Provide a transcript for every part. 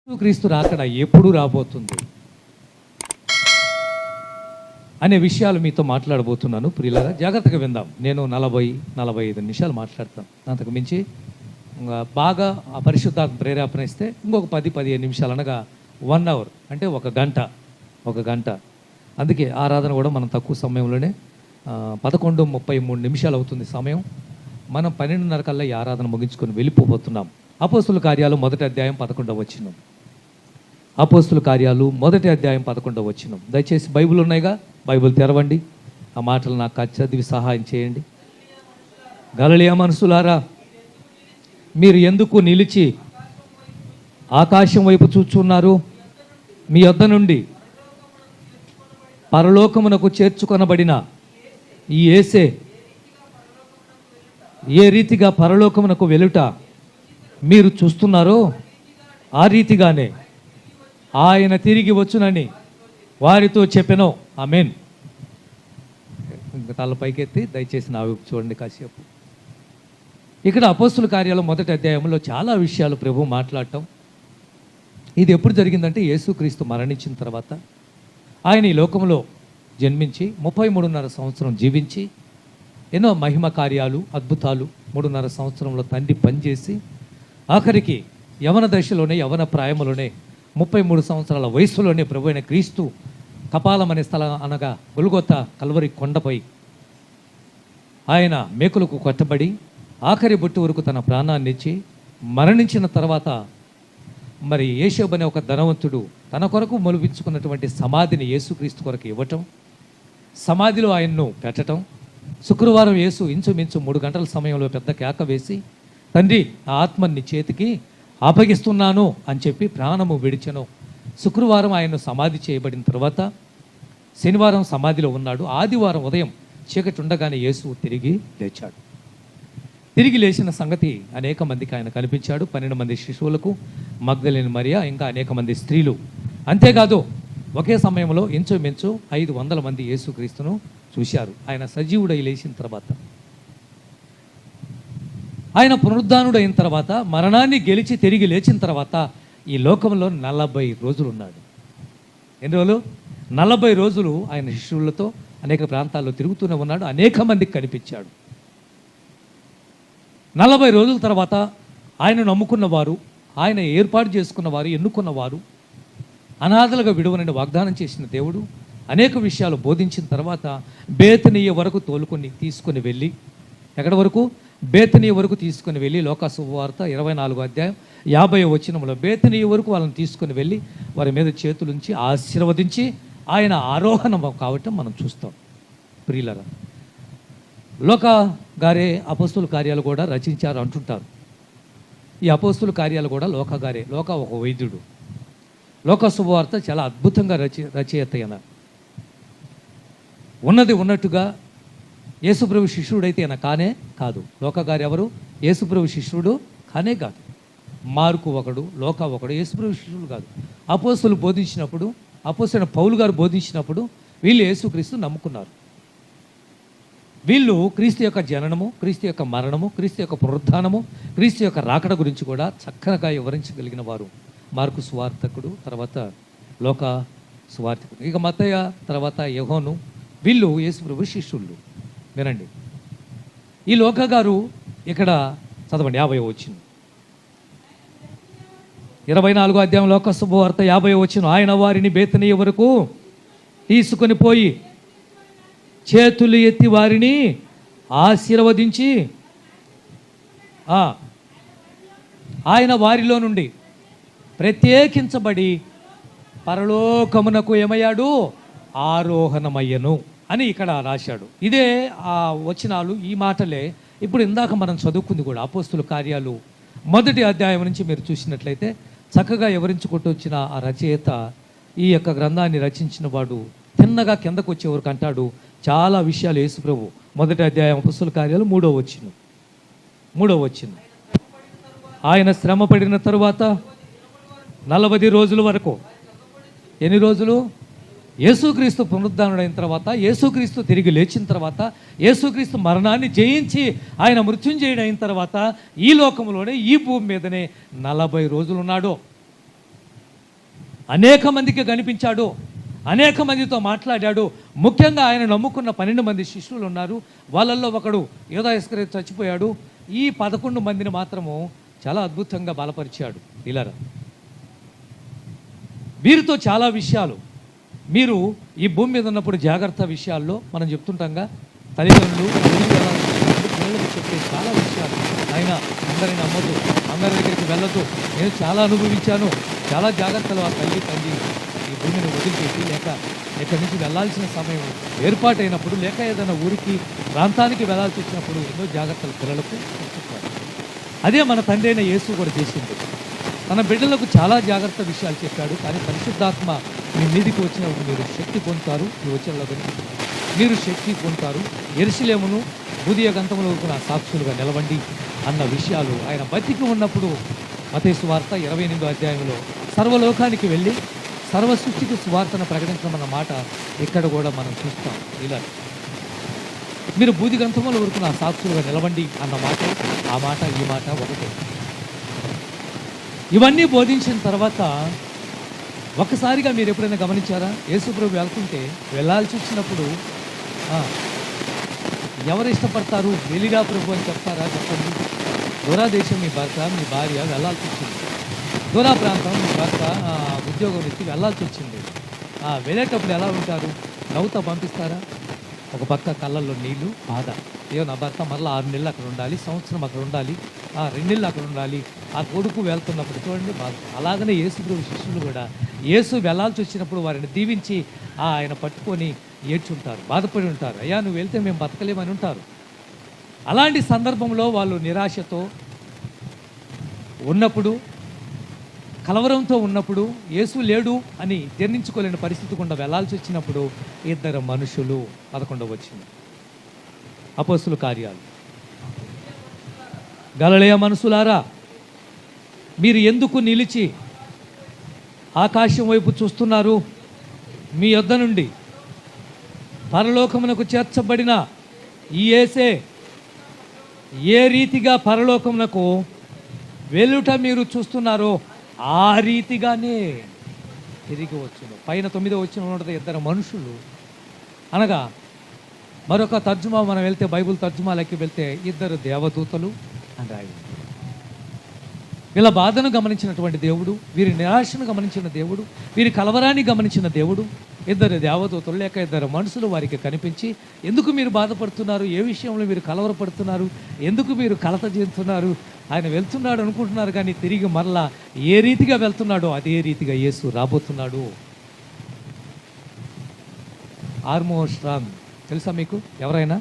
క్రీస్తు రాకడ ఎప్పుడు రాబోతుంది అనే విషయాలు మీతో మాట్లాడబోతున్నాను. ప్రియులారా, జాగ్రత్తగా విందాం. నేను 40-45 నిమిషాలు మాట్లాడతాను. అంతకు మించి బాగా ఆ పరిశుద్ధాత్మ ప్రేరేపణ ఇస్తే ఇంకొక 10-15 నిమిషాలు, అనగా 1 అవర్, అంటే ఒక గంట. అందుకే ఆరాధన కూడా మనం తక్కువ సమయంలోనే 11:33 నిమిషాలు అవుతుంది సమయం. మనం 12:30 కల్లా ఈ ఆరాధన ముగించుకొని వెళ్ళిపోబోతున్నాం. అపోస్తుల కార్యాలు 1వ అధ్యాయం 11వ వచనం. అపోస్తుల కార్యాలు 1వ అధ్యాయం 11వ వచనం. దయచేసి బైబిల్ ఉన్నాయిగా, బైబిల్ తెరవండి. ఆ మాటలు నాకు చదివి సహాయం చేయండి. గలిలయ మనుషులారా, మీరు ఎందుకు నిలిచి ఆకాశం వైపు చూచున్నారు? మీ యొద్ద నుండి పరలోకమునకు చేర్చుకొనబడిన ఈ యేసే ఏ రీతిగా పరలోకమునకు వెలుట మీరు చూస్తున్నారో ఆ రీతిగానే ఆయన తిరిగి వచ్చునని వారితో చెప్పెను. ఆమేన్. తల పైకెత్తి దయచేసి నా వైపు చూడండి కాసేపు. ఇక్కడ అపోస్తుల కార్యాలు 1వ అధ్యాయంలో చాలా విషయాలు ప్రభు మాట్లాడటం. ఇది ఎప్పుడు జరిగిందంటే, యేసుక్రీస్తు మరణించిన తర్వాత ఆయన ఈ లోకంలో జన్మించి 33.5 సంవత్సరం జీవించి ఎన్నో మహిమ కార్యాలు, అద్భుతాలు 3.5 సంవత్సరంలో తండ్రి పనిచేసి ఆఖరికి యవన దశలోనే, యవన ప్రాయములోనే 33 సంవత్సరాల వయసులోనే ప్రభు అయిన క్రీస్తు కపాలం అనే స్థలం, అనగా గొల్గొతా కల్వరి కొండపై ఆయన మేకులకు కొట్టబడి ఆఖరి బొట్టు వరకు తన ప్రాణాన్ని ఇచ్చి మరణించిన తర్వాత మరి యేషోబు అనే ఒక ధనవంతుడు తన కొరకు మొలిపించుకున్నటువంటి సమాధిని యేసుక్రీస్తు కొరకు ఇవ్వటం, సమాధిలో ఆయన్ను పెట్టడం. శుక్రవారం యేసు ఇంచుమించు 3 గంటల సమయంలో పెద్ద కేక వేసి, తండ్రి ఆ ఆత్మని చేతికి అప్పగిస్తున్నాను అని చెప్పి ప్రాణము విడిచెను. శుక్రవారం ఆయన సమాధి చేయబడిన తర్వాత శనివారం సమాధిలో ఉన్నాడు. ఆదివారం ఉదయం చీకటి ఉండగానే యేసు తిరిగి లేచాడు. తిరిగి లేచిన సంగతి అనేక మందికి ఆయన కనిపించాడు. 12 మంది శిశువులకు, మగ్దలేని మరియా, ఇంకా అనేక మంది స్త్రీలు. అంతేకాదు ఒకే సమయంలో ఇంచుమించు 500 మంది యేసుక్రీస్తును చూశారు. ఆయన సజీవుడై లేచిన తర్వాత, ఆయన పునరుద్ధానుడైన తర్వాత, మరణాన్ని గెలిచి తిరిగి లేచిన తర్వాత ఈ లోకంలో 40 రోజులు ఉన్నాడు. ఎన్ని రోజులు? 40 రోజులు ఆయన శిష్యులతో అనేక ప్రాంతాల్లో తిరుగుతూనే ఉన్నాడు. అనేక మందికి కనిపించాడు. 40 రోజుల తర్వాత ఆయన నమ్ముకున్నవారు, ఆయన ఏర్పాటు చేసుకున్నవారు, ఎన్నుకున్నవారు, అనాథలుగా విడువనని వాగ్దానం చేసిన దేవుడు అనేక విషయాలు బోధించిన తర్వాత బేతనీయ వరకు తీసుకొని వెళ్ళి, ఎక్కడి వరకు? బేతనీయ వరకు తీసుకొని వెళ్ళి, లోకా శుభవార్త 24వ అధ్యాయం 50వ వచనంలో బేతనీయ వరకు వాళ్ళని తీసుకొని వెళ్ళి వారి మీద చేతులుంచి ఆశీర్వదించి ఆయన ఆరోహణం కావటం మనం చూస్తాం. ప్రియులరా, లోకా గారే అపోస్తుల కార్యాలు కూడా రచించారు అంటుంటారు. ఈ అపోస్తుల కార్యాలు కూడా లోకా గారే. లోకా ఒక వైద్యుడు. లోకా శుభవార్త చాలా అద్భుతంగా రచయిత అయిన, ఉన్నది ఉన్నట్టుగా యేసుప్రభు శిష్యుడైతే ఆయన కానే కాదు. లోకా గారు ఎవరు? యేసుప్రభు శిష్యుడు కానే కాదు. మార్కు ఒకడు, లోకా ఒకడు, యేసుప్రభు శిష్యుడు కాదు. అపోస్తులు బోధించినప్పుడు, అపోస్తలుడైన పౌలు గారు బోధించినప్పుడు వీళ్ళు యేసుక్రీస్తు నమ్ముకున్నారు. వీళ్ళు క్రీస్తు యొక్క జననము, క్రీస్తు యొక్క మరణము, క్రీస్తు యొక్క పునరుద్ధానము, క్రీస్తు యొక్క రాకడ గురించి కూడా చక్కగా వివరించగలిగిన వారు. మార్కు సువార్తకుడు, తర్వాత లోకా సువార్తకుడు, ఇక మత్తయ్య, తర్వాత యోహాను, వీళ్ళు యేసుప్రభు శిష్యుళ్ళు. వినండి, ఈ లోకా గారు ఇక్కడ చదవండి 50వ వచనం. 24వ అధ్యాయం లోకా శుభవార్త 50వ వచనం. ఆయన వారిని బేతనీయ వరకు తీసుకొని పోయి చేతులు ఎత్తి వారిని ఆశీర్వదించి, ఆయన వారిలో నుండి ప్రత్యేకించబడి పరలోకమునకు ఏమయ్యాడు? ఆరోహణమయ్యను అని ఇక్కడ రాశాడు. ఇదే ఆ వచనాలు, ఈ మాటలే ఇప్పుడు ఇందాక మనం చదువుకుంది కూడా. అపోస్తుల కార్యాలు 1వ అధ్యాయం నుంచి మీరు చూసినట్లయితే చక్కగా వివరించుకుంటూ వచ్చిన ఆ రచయిత, ఈ యొక్క గ్రంథాన్ని రచించిన వాడు తిన్నగా కిందకు వచ్చేవరకు అంటాడు చాలా విషయాలు. యేసుప్రభు 1వ అధ్యాయం అపోస్తుల కార్యాలు 3వ వచనం. ఆయన శ్రమ పడిన తరువాత 40 రోజుల వరకు, ఎన్ని రోజులు? యేసుక్రీస్తు పునరుద్ధానుడైన తర్వాత, యేసుక్రీస్తు తిరిగి లేచిన తర్వాత, యేసుక్రీస్తు మరణాన్ని జయించి ఆయన మృత్యుంజయుడు అయిన తర్వాత ఈ లోకంలోనే, ఈ భూమి మీదనే 40 రోజులు ఉన్నాడు. అనేక మందికి కనిపించాడు, అనేక మందితో మాట్లాడాడు. ముఖ్యంగా ఆయన నమ్ముకున్న 12 మంది శిష్యులు ఉన్నారు. వాళ్ళల్లో ఒకడు యూదా ఇస్కరియోతు చచ్చిపోయాడు. ఈ 11 మందిని మాత్రము చాలా అద్భుతంగా బలపరిచాడు. ఇలా వీరితో చాలా విషయాలు మీరు ఈ భూమి మీద ఉన్నప్పుడు జాగ్రత్త విషయాల్లో మనం చెప్తుంటాంగా, తల్లిదండ్రులు పిల్లలకు చెప్పే చాలా విషయాలు. ఆయన అందరిని నమ్మదు, అందరి దగ్గరికి వెళ్ళదు. నేను చాలా అనుభవించాను. చాలా జాగ్రత్తలు ఆ తల్లి ఈ భూమిని వదిలిపెట్టి లేక ఇక్కడి నుంచి వెళ్ళాల్సిన సమయం ఏర్పాటైనప్పుడు, లేక ఏదైనా ఊరికి ప్రాంతానికి వెళ్ళాల్సి వచ్చినప్పుడు ఎన్నో జాగ్రత్తలు పిల్లలకు చెప్తారు. అదే మన తండ్రి అయిన యేసు కూడా చేసింది. తన బిడ్డలకు చాలా జాగ్రత్త విషయాలు చెప్పాడు. కానీ పరిశుద్ధాత్మ మీ మీదికి వచ్చినప్పుడు మీరు శక్తి పొందుతారు. ఈ వచనంలో మీరు శక్తి పొందుతారు, యెరూషలేమును బూదియ గంతములో నా సాక్షులుగా నిలవండి అన్న విషయాలు ఆయన బతికి ఉన్నప్పుడు మత్తయి సువార్త 28వ అధ్యాయంలో సర్వలోకానికి వెళ్ళి సర్వ సృష్టికి సువార్తను ప్రకటించమన్న మాట ఇక్కడ కూడా మనం చూస్తాం. ఇలా మీరు బూది గంతముల వరకు నా సాక్షులుగా నిలవండి అన్న మాట, ఆ మాట ఈ మాట ఒకటే. ఇవన్నీ బోధించిన తర్వాత ఒక్కసారిగా మీరు ఎప్పుడైనా గమనించారా? యేసుప్రభు వెళ్తుంటే వెళ్ళాల్సి వచ్చినప్పుడు ఎవరు ఇష్టపడతారు? వెళ్ళిరా ప్రభు అని చెప్తారా? చెప్పండి. దూరా దేశం మీ భర్త మీ భార్య వెళ్ళాల్సి వచ్చింది, దూరా ప్రాంతం మీ భర్త ఉద్యోగం ఎత్తి వెళ్ళాల్సి వచ్చింది. వెళ్ళేటప్పుడు ఎలా ఉంటారు? నవ్వుతా పంపిస్తారా? ఒక పక్క కళ్ళల్లో నీళ్లు, బాధ. నా భర్త మరలా 6 నెలలు అక్కడ ఉండాలి, సంవత్సరం అక్కడ ఉండాలి, 2 నెలలు అక్కడ ఉండాలి. ఆ కొడుకు వెళ్తున్నప్పుడు చూడండి బాధ. అలాగనే యేసుప్రభు శిష్యులు కూడా యేసు వెళ్ళాల్సి వచ్చినప్పుడు వారిని దీవించి ఆయన పట్టుకొని ఏడ్చుంటారు, బాధపడి ఉంటారు. అయ్యా నువ్వు వెళ్తే మేము బతకలేమని ఉంటారు. అలాంటి సందర్భంలో వాళ్ళు నిరాశతో ఉన్నప్పుడు, కలవరంతో ఉన్నప్పుడు, యేసు లేడు అని జీర్ణించుకోలేని పరిస్థితి గుండా వెళ్ళాల్సి వచ్చినప్పుడు 2 మనుషులు 11వ వచనం అపోస్తుల కార్యాలు. గలిలయ మనుషులారా, మీరు ఎందుకు నిలిచి ఆకాశం వైపు చూస్తున్నారు? మీ యొద్ద నుండి పరలోకమునకు చేర్చబడిన ఈ యేసే ఏ రీతిగా పరలోకమునకు వెలుట మీరు చూస్తున్నారో ఆ రీతిగానే తిరిగి వచ్చును. పైన 9వ వచనం ఉన్నది 2 మనుషులు అనగా, మరొక తర్జుమా మనం వెళ్తే బైబుల్ తర్జుమాలకి వెళ్తే 2 దేవదూతలు అని రాయి. వీళ్ళ బాధను గమనించినటువంటి దేవుడు, వీరి నిరాశను గమనించిన దేవుడు, వీరి కలవరాన్ని గమనించిన దేవుడు 2 దేవదూతలు లేక 2 మనుషులు వారికి కనిపించి, ఎందుకు మీరు బాధపడుతున్నారు? ఏ విషయంలో మీరు కలవరపడుతున్నారు? ఎందుకు మీరు కలత చెందుతున్నారు? ఆయన వెళ్తున్నాడు అనుకుంటున్నారు, కానీ తిరిగి మరలా ఏ రీతిగా వెళ్తున్నాడో అదే రీతిగా యేసు రాబోతున్నాడు. ఆర్మో స్ట్రాంగ్ తెలుసా మీకు? ఎవరైనా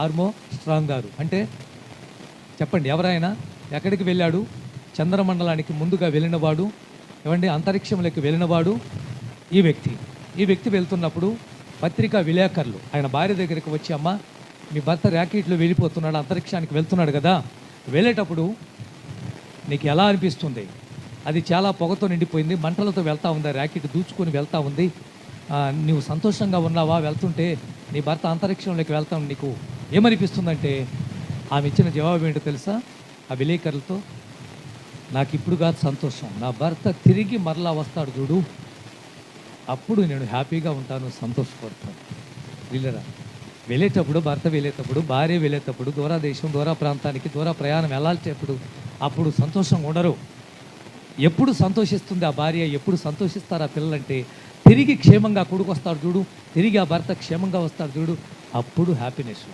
ఆర్మో స్ట్రాంగ్ గారు అంటే చెప్పండి. ఎవరైనా ఎక్కడికి వెళ్ళాడు? చంద్రమండలానికి ముందుగా వెళ్ళినవాడు, ఏమండి అంతరిక్షంలోకి వెళ్ళినవాడు ఈ వ్యక్తి వెళ్తున్నప్పుడు పత్రికా విలేకరులు ఆయన భార్య దగ్గరికి వచ్చి, అమ్మ మీ భర్త ర్యాకెట్లో వెళ్ళిపోతున్నాడు, అంతరిక్షానికి వెళ్తున్నాడు కదా, వెళ్ళేటప్పుడు నీకు ఎలా అనిపిస్తుంది? అది చాలా పొగతో నిండిపోయింది, మంటలతో వెళ్తూ ఉంది, ర్యాకెట్ దూచుకొని వెళ్తూ ఉంది, నువ్వు సంతోషంగా ఉన్నావా వెళ్తుంటే? నీ భర్త అంతరిక్షంలోకి వెళ్తాం, నీకు ఏమనిపిస్తుందంటే ఆమె ఇచ్చిన జవాబు ఏంటో తెలుసా? ఆ విలేకరులతో, నాకు ఇప్పుడు కాదు సంతోషం, నా భర్త తిరిగి మరలా వస్తాడు చూడు, అప్పుడు నేను హ్యాపీగా ఉంటాను, సంతోషపడతాను. వీళ్ళరా వెళ్ళేటప్పుడు, భర్త వెళ్ళేటప్పుడు, భార్య వెళ్ళేటప్పుడు, దూరా దేశం దూరా ప్రాంతానికి దూరా ప్రయాణం వెళ్ళాల్సేటప్పుడు అప్పుడు సంతోషంగా ఉండరు. ఎప్పుడు సంతోషిస్తుంది ఆ భార్య, ఎప్పుడు సంతోషిస్తారు ఆ పిల్లలంటే తిరిగి క్షేమంగా కొడుకు వస్తాడు చూడు, తిరిగి ఆ భర్త క్షేమంగా వస్తాడు చూడు, అప్పుడు హ్యాపీనెస్.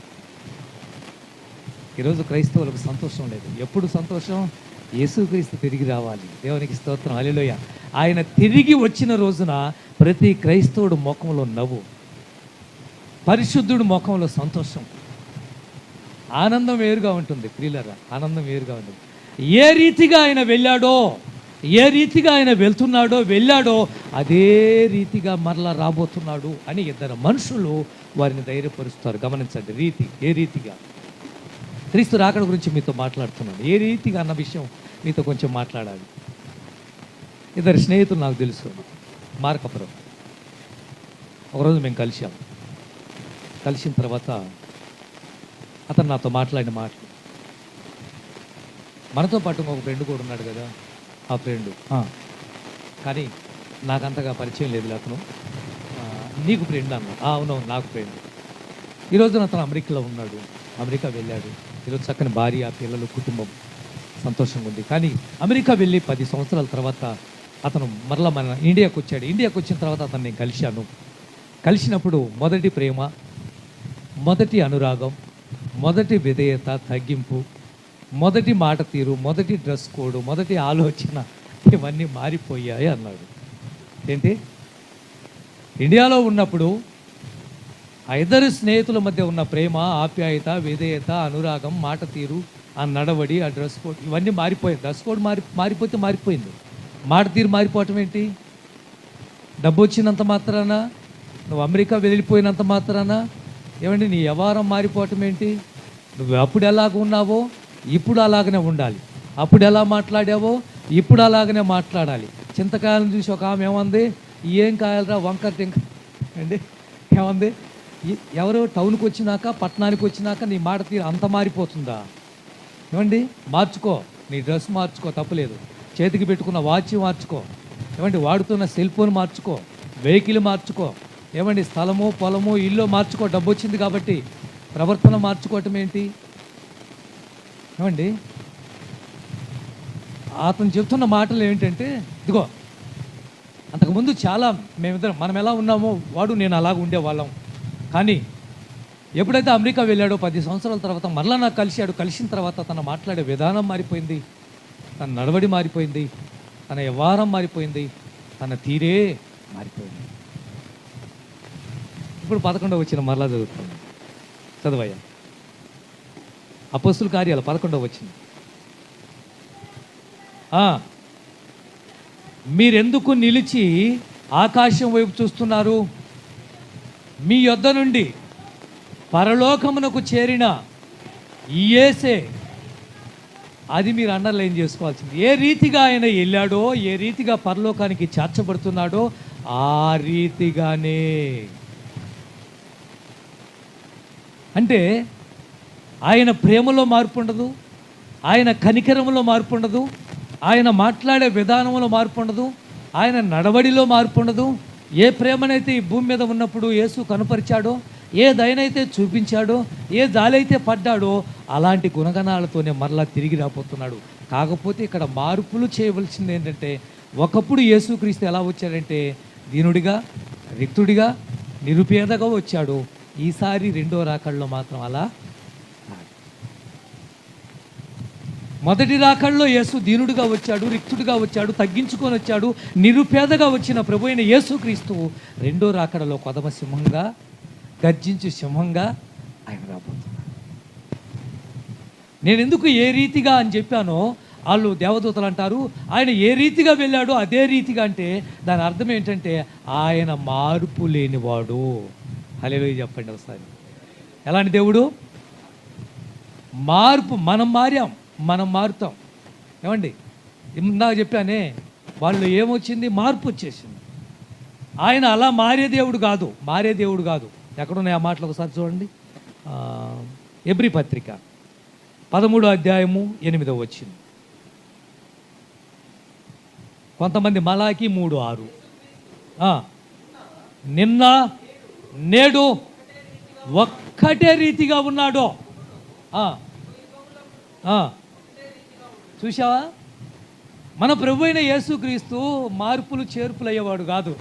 ఈరోజు క్రైస్తవులకు సంతోషం లేదు. ఎప్పుడు సంతోషం? యేసుక్రీస్తు తిరిగి రావాలి. దేవునికి స్తోత్రం, హల్లెలూయా. ఆయన తిరిగి వచ్చిన రోజున ప్రతి క్రైస్తవుడు ముఖంలో నవ్వు, పరిశుద్ధుడు ముఖంలో సంతోషం, ఆనందం వేరుగా ఉంటుంది. ప్రియులారా, ఆనందం వేరుగా ఉంటుంది. ఏ రీతిగా ఆయన వెళ్ళాడో, ఏ రీతిగా ఆయన వెళ్ళాడో అదే రీతిగా మరలా రాబోతున్నాడు అని 2 మనుషులు వారిని ధైర్యపరుస్తారు. గమనించండి రీతి, ఏ రీతిగా. క్రీస్తు రాకడ గురించి మీతో మాట్లాడుతున్నాను. ఏ రీతిగా అన్న విషయం మీతో కొంచెం మాట్లాడాలి. 2 స్నేహితులు నాకు తెలుసు, మార్కపురం. ఒకరోజు మేము కలిసిన తర్వాత అతను నాతో మాట్లాడిన మాటలు, మనతో పాటు ఒక ఫ్రెండ్ కూడా ఉన్నాడు కదా, ఆ ఫ్రెండ్ కానీ నాకు అంతగా పరిచయం లేదు అతను. నీకు ఫ్రెండ్ అన్న? అవునవును, నాకు ఫ్రెండ్. ఈరోజున అతను అమెరికాలో ఉన్నాడు, అమెరికా వెళ్ళాడు. ఈరోజు చక్కని భార్య, పిల్లలు, కుటుంబం సంతోషంగా ఉంది. కానీ అమెరికా వెళ్ళి 10 సంవత్సరాల తర్వాత అతను మరలా మన ఇండియాకు వచ్చాడు. ఇండియాకు వచ్చిన తర్వాత అతను నేను కలిశాను. కలిసినప్పుడు మొదటి ప్రేమ, మొదటి అనురాగం, మొదటి విధేయత, తగ్గింపు, మొదటి మాట తీరు, మొదటి డ్రెస్ కోడ్, మొదటి ఆలోచన ఇవన్నీ మారిపోయాయి అన్నాడు. ఏంటి? ఇండియాలో ఉన్నప్పుడు ఆ ఇద్దరు స్నేహితుల మధ్య ఉన్న ప్రేమ, ఆప్యాయత, విధేయత, అనురాగం, మాట తీరు, ఆ నడవడి, ఆ డ్రెస్ కోడ్ ఇవన్నీ మారిపోయాయి. డ్రెస్ కోడ్ మారిపోతే మారిపోయింది. మాట తీరు మారిపోవటం ఏంటి? డబ్బు వచ్చినంత మాత్రాన, నువ్వు అమెరికా వెళ్ళిపోయినంత మాత్రాన ఏమండి నీ వ్యవహారం మారిపోవటం ఏంటి? నువ్వు అప్పుడు ఎలాగ ఉన్నావో ఇప్పుడు అలాగనే ఉండాలి. అప్పుడు ఎలా మాట్లాడావో ఇప్పుడు అలాగనే మాట్లాడాలి. చింతకాయలను చూసి ఒక ఆమె ఏమంది, ఏం కాయాలరా వంకర తింక అండి ఏమంది, ఎవరు టౌన్కి వచ్చినాక, పట్టణానికి వచ్చినాక నీ మాట తీరు అంత మారిపోతుందా? ఏమండి, మార్చుకో, నీ డ్రెస్ మార్చుకో, తప్పులేదు. చేతికి పెట్టుకున్న వాచ్ మార్చుకో, ఏమండి వాడుతున్న సెల్ ఫోన్ మార్చుకో, వెహికల్ మార్చుకో, ఏమండి స్థలము, పొలము, ఇల్లు మార్చుకో. డబ్బు వచ్చింది కాబట్టి ప్రవర్తన మార్చుకోవటం ఏంటి? ఏమండి, అతను చెప్తున్న మాటలు ఏంటంటే, ఇదిగో అంతకుముందు చాలా మేమిద్దరం మనం ఎలా ఉన్నామో వాడు నేను అలాగ ఉండేవాళ్ళం. కానీ ఎప్పుడైతే అమెరికా వెళ్ళాడో 10 సంవత్సరాల తర్వాత మరలా నాకు కలిశాడు. కలిసిన తర్వాత తన మాట్లాడే విధానం మారిపోయింది, తన నడవడి మారిపోయింది, తన వ్యవహారం మారిపోయింది, తన తీరే మారిపోయింది. ఇప్పుడు 11వ వచనం మరలా చదువుతాను. చదవయ్యా. అపోస్తుల కార్యాలు 11వ వచనం. మీరెందుకు నిలిచి ఆకాశం వైపు చూస్తున్నారు? మీ యొద్ద నుండి పరలోకమునకు చేరిన యేసే, అది మీరు అండర్లైన్ చేసుకోవాల్సింది. ఏ రీతిగా ఆయన వెళ్ళాడో, ఏ రీతిగా పరలోకానికి చేర్చబడుతున్నాడో ఆ రీతిగానే. అంటే ఆయన ప్రేమలో మార్పు ఉండదు, ఆయన కనికరంలో మార్పు ఉండదు, ఆయన మాట్లాడే విధానంలో మార్పు ఉండదు, ఆయన నడవడిలో మార్పు ఉండదు. ఏ ప్రేమనైతే ఈ భూమి మీద ఉన్నప్పుడు యేసు కనుపరిచాడో, ఏ దయనైతే చూపించాడో, ఏ జాలైతే పడ్డాడో అలాంటి గుణగణాలతోనే మరలా తిరిగి రాబోతున్నాడు. కాకపోతే ఇక్కడ మార్పులు చేయవలసింది ఏంటంటే, ఒకప్పుడు యేసుక్రీస్తు ఎలా వచ్చాడంటే దీనుడిగా, రిక్తుడిగా, నిరుపేదగా వచ్చాడు. ఈసారి రెండో రాకడలో మాత్రం అలా. మొదటి రాకడలో యేసు దీనుడిగా వచ్చాడు, రిక్తుడిగా వచ్చాడు, తగ్గించుకొని వచ్చాడు, నిరుపేదగా వచ్చిన ప్రభు అయిన యేసుక్రీస్తు రెండో రాకడలో కొదమ సింహంగా, గర్జించు సింహంగా ఆయన రాబోతున్నాడు. నేను ఎందుకు ఏ రీతిగా అని చెప్పానో వాళ్ళు దేవదూతలు అంటారు, ఆయన ఏ రీతిగా వెళ్ళాడో అదే రీతిగా. అంటే దాని అర్థం ఏంటంటే ఆయన మార్పు లేనివాడు. హల్లెలూయా చెప్పండి ఒకసారి. ఎలాంటి దేవుడు? మార్పు. మనం మారాం, మనం మారుతాం. ఏమండి, ఇందాక చెప్పానే, వాళ్ళు ఏమొచ్చింది? మార్పు వచ్చేసింది. ఆయన అలా మారే దేవుడు కాదు, మారే దేవుడు కాదు. ఎక్కడున్నాయి ఆ మాటలు ఒకసారి చూడండి. ఎబ్రీ పత్రిక 13వ అధ్యాయము 8వ వచనం. కొంతమంది మలాకి 3:6. నిన్న నేడు ఒక్కటే రీతిగా ఉన్నాడో. చూసావా? మన ప్రభు అయిన యేసుక్రీస్తు మార్పులు చేర్పులు అయ్యేవాడు కాదు.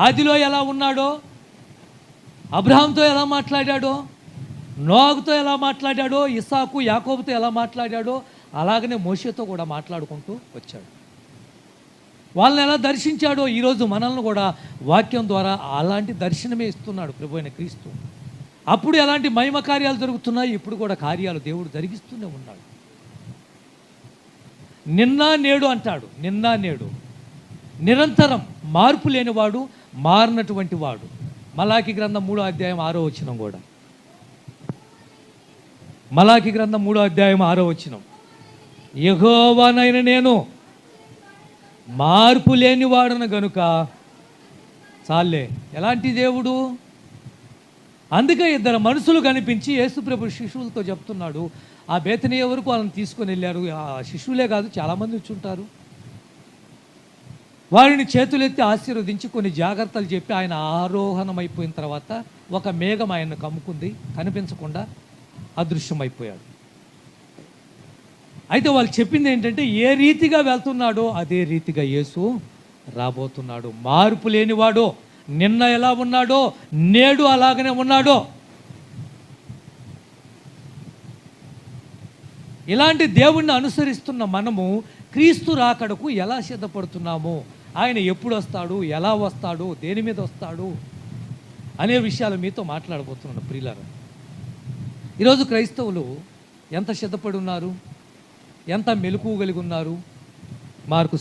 ఆదిలో ఎలా ఉన్నాడో, అబ్రహాంతో ఎలా మాట్లాడాడో, నోహుతో ఎలా మాట్లాడాడో, ఇస్సాకు యాకోబుతో ఎలా మాట్లాడాడో అలాగనే మోషేతో కూడా మాట్లాడుకుంటూ వచ్చాడు. వాళ్ళని ఎలా దర్శించాడో ఈరోజు మనల్ని కూడా వాక్యం ద్వారా అలాంటి దర్శనమే ఇస్తున్నాడు ప్రభు అయిన క్రీస్తు. అప్పుడు ఎలాంటి మహిమ కార్యాలు జరుగుతున్నాయి, ఇప్పుడు కూడా కార్యాలు దేవుడు జరిగిస్తూనే ఉన్నాడు. నిన్న నేడు అంటాడు. నిన్న నేడు నిరంతరం మార్పు లేనివాడు, మారినటువంటి వాడు. మలాకి గ్రంథం 3వ అధ్యాయం 6వ వచనం కూడా. మలాకి గ్రంథం 3వ అధ్యాయం 6వ వచనం. యెహోవానైన నేను మార్పు లేనివాడను గనుక. చాలే, ఎలాంటి దేవుడు? అందుకే ఇద్దరు మనుషులు కనిపించి యేసుప్రభు శిష్యులతో చెప్తున్నాడు. ఆ బేతనీయ వరకు వాళ్ళని తీసుకొని వెళ్ళారు. ఆ శిష్యులే కాదు, చాలామంది వచ్చి ఉంటారు. వారిని చేతులెత్తి ఆశీర్వదించి కొన్ని జాగ్రత్తలు చెప్పి ఆయన ఆరోహణమైపోయిన తర్వాత ఒక మేఘం ఆయన్ను కమ్ముకుంది, కనిపించకుండా అదృశ్యమైపోయాడు. అయితే వాళ్ళు చెప్పింది ఏంటంటే, ఏ రీతిగా వెళ్తున్నాడో అదే రీతిగా యేసు రాబోతున్నాడు. మార్పు లేనివాడో, నిన్న ఎలా ఉన్నాడో నేడు అలాగనే ఉన్నాడో. ఇలాంటి దేవుణ్ణి అనుసరిస్తున్న మనము క్రీస్తు రాకడకు ఎలా సిద్ధపడుతున్నాము, ఆయన ఎప్పుడు వస్తాడు, ఎలా వస్తాడు, దేని మీద వస్తాడు అనే విషయాలు మీతో మాట్లాడబోతున్నాను ప్రియులారా. ఈరోజు క్రైస్తవులు ఎంత సిద్ధపడి ఉన్నారు, ఎంత మెలకువ కలిగి ఉన్నారు? మార్కు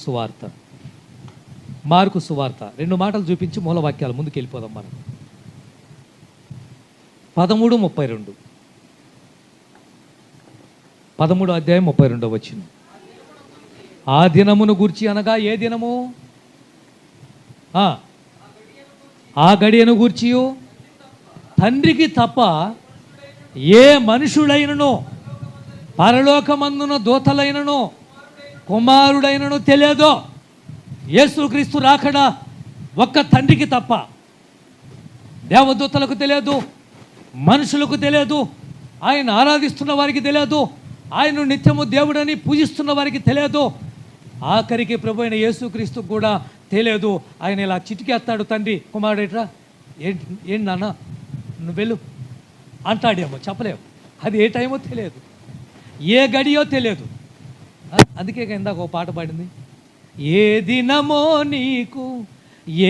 సువార్త 2 మాటలు చూపించి మూలవాక్యాలు ముందుకు వెళ్ళిపోదాం మనం. 13:32 13వ అధ్యాయం 32వ వచనం. ఆ దినమును గూర్చి అనగా ఏ దినము? ఆ గడియను గూర్చి తండ్రికి తప్ప ఏ మనుషుడైనను, పరలోకమందున దూతలైనను, కుమారుడైనను తెలియదో. యేసుక్రీస్తు రాకడా ఒక్క తండ్రికి తప్ప దేవదూతలకు తెలియదు, మనుషులకు తెలియదు, ఆయన ఆరాధిస్తున్న వారికి తెలియదు, ఆయన నిత్యము దేవుడని పూజిస్తున్న వారికి తెలియదు, ఆఖరికి ప్రభు అయిన యేసుక్రీస్తుకు కూడా తెలియదు. ఆయన ఇలా చిటికేస్తాడు, తండ్రి కుమారుడేట్రా, ఏంటి నాన్న నువ్వు వెళ్ళు అంటాడేమో, చెప్పలేము. అది ఏ టైమో తెలియదు, ఏ గడియో తెలియదు. అందుకే ఇందాక ఒక పాట పాడింది, ఏ దినమో నీకు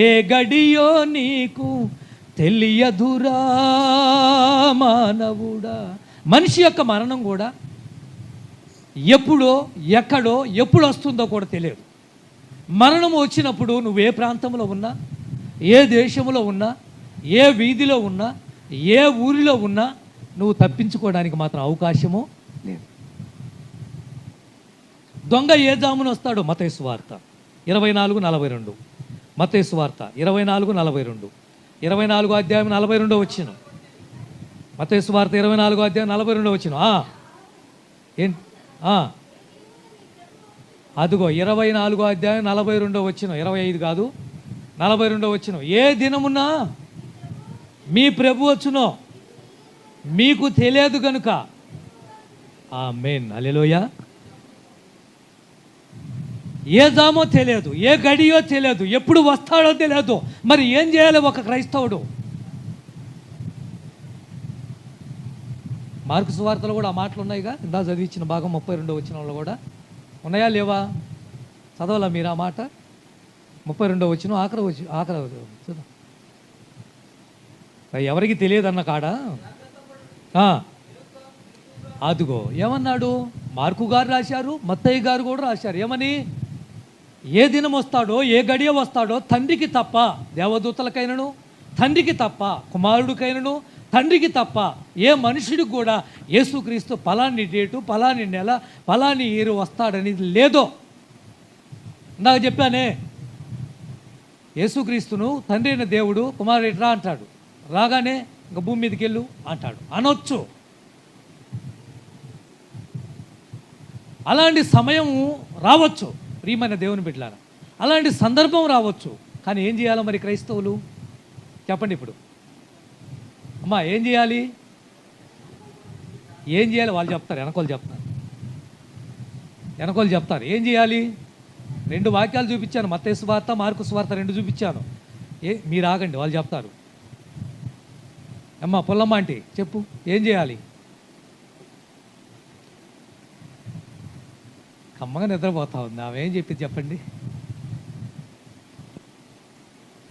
ఏ గడియో నీకు తెలియదురా మానవుడా. మనిషి యొక్క మరణం కూడా ఎప్పుడో ఎక్కడో ఎప్పుడు వస్తుందో కూడా తెలియదు. మరణం వచ్చినప్పుడు నువ్వు ఏ ప్రాంతంలో ఉన్నా, ఏ దేశంలో ఉన్నా, ఏ వీధిలో ఉన్నా, ఏ ఊరిలో ఉన్నా నువ్వు తప్పించుకోవడానికి మాత్రం అవకాశము లేదు. దొంగ ఏ జామున వస్తాడు? మత్తయి సువార్త 24:42. మత్తయి సువార్త 24:42, 24వ అధ్యాయం 42వ వచనం. మత్తయి సువార్త 24వ అధ్యాయం 42వ వచనం. ఏంటి? అదిగో 24వ అధ్యాయం 42వ వచనం, 25 కాదు 42వ వచనం. ఏ దినమున్నా మీ ప్రభు వచ్చునో మీకు తెలియదు గనుక. ఆమేన్, హల్లెలూయా. ఏ జామో తెలియదు, ఏ గడియో తెలియదు, ఎప్పుడు వస్తాడో తెలియదు. మరి ఏం చేయాలి ఒక క్రైస్తవుడు? మార్కు సువార్తలో కూడా ఆ మాటలు ఉన్నాయిగా, ఇందా చదివించిన భాగం 32వ వచనంలో కూడా ఉన్నాయా లేవా? చదవాలా మీరు ఆ మాట? 32వ వచనం ఆఖరి చూద్దాం. ఎవరికి తెలియదు అన్న కాడ అదిగో ఏమన్నాడు? మార్కు గారు రాశారు, మత్తయ్య గారు కూడా రాశారు. ఏమని? ఏ దినం వస్తాడో, ఏ గడియ వస్తాడో తండ్రికి తప్ప, దేవదూతలకైనను తండ్రికి తప్ప, కుమారుడికైనను తండ్రికి తప్ప ఏ మనుషుడికి కూడా యేసుక్రీస్తు పలాని డేటు, పలాని నెల, పలాని ఇయర్ వస్తాడనేది లేదో. ఇందాక చెప్పానే, యేసుక్రీస్తును తండ్రి అయిన దేవుడు కుమారుడు ఎట్రా అంటాడు, రాగానే ఇంకా భూమి మీదకి వెళ్ళు అంటాడు, అనొచ్చు. అలాంటి సమయం రావచ్చు ప్రియమైన దేవుని బిడ్డలారా, అలాంటి సందర్భం రావచ్చు. కానీ ఏం చేయాలో మరి క్రైస్తవులు చెప్పండి ఇప్పుడు. అమ్మా ఏం చేయాలి? ఏం చేయాలి వాళ్ళు చెప్తారు, వెనకోళ్ళు చెప్తారు. ఏం చేయాలి? 2 వాక్యాలు చూపించాను, మత్తయి సువార్త, మార్కు సువార్త 2 చూపించాను. మీరు ఆగండి, వాళ్ళు చెప్తారు. అమ్మా పుల్లమ్మ ఆంటీ చెప్పు, ఏం చేయాలి? కమ్మగా నిద్రపోతా ఉంది ఆమె. ఏం చెప్పింది చెప్పండి.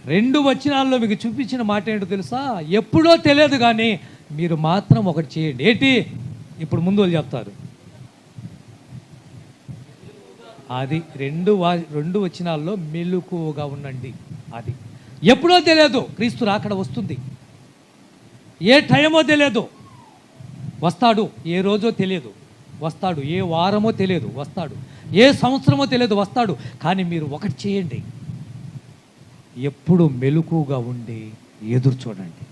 2 వచనాల్లో మీకు చూపించిన మాట ఏంటో తెలుసా? ఎప్పుడో తెలియదు, కానీ మీరు మాత్రం ఒకటి చేయండి. ఏంటి? ఇప్పుడు ముందు వాళ్ళు చెప్తారు. అది 2 వచనాల్లో మెలకువగా ఉండండి. అది ఎప్పుడో తెలియదు, క్రీస్తు రాకడ వస్తుంది. ఏ టైమో తెలియదు, వస్తాడు. ఏ రోజో తెలియదు, వస్తాడు. ఏ వారమో తెలియదు, వస్తాడు. ఏ సంవత్సరమో తెలియదు, వస్తాడు. కానీ మీరు ఒకటి చేయండి, ఎప్పుడు మెలకువగా ఉండి ఎదురు చూడండి.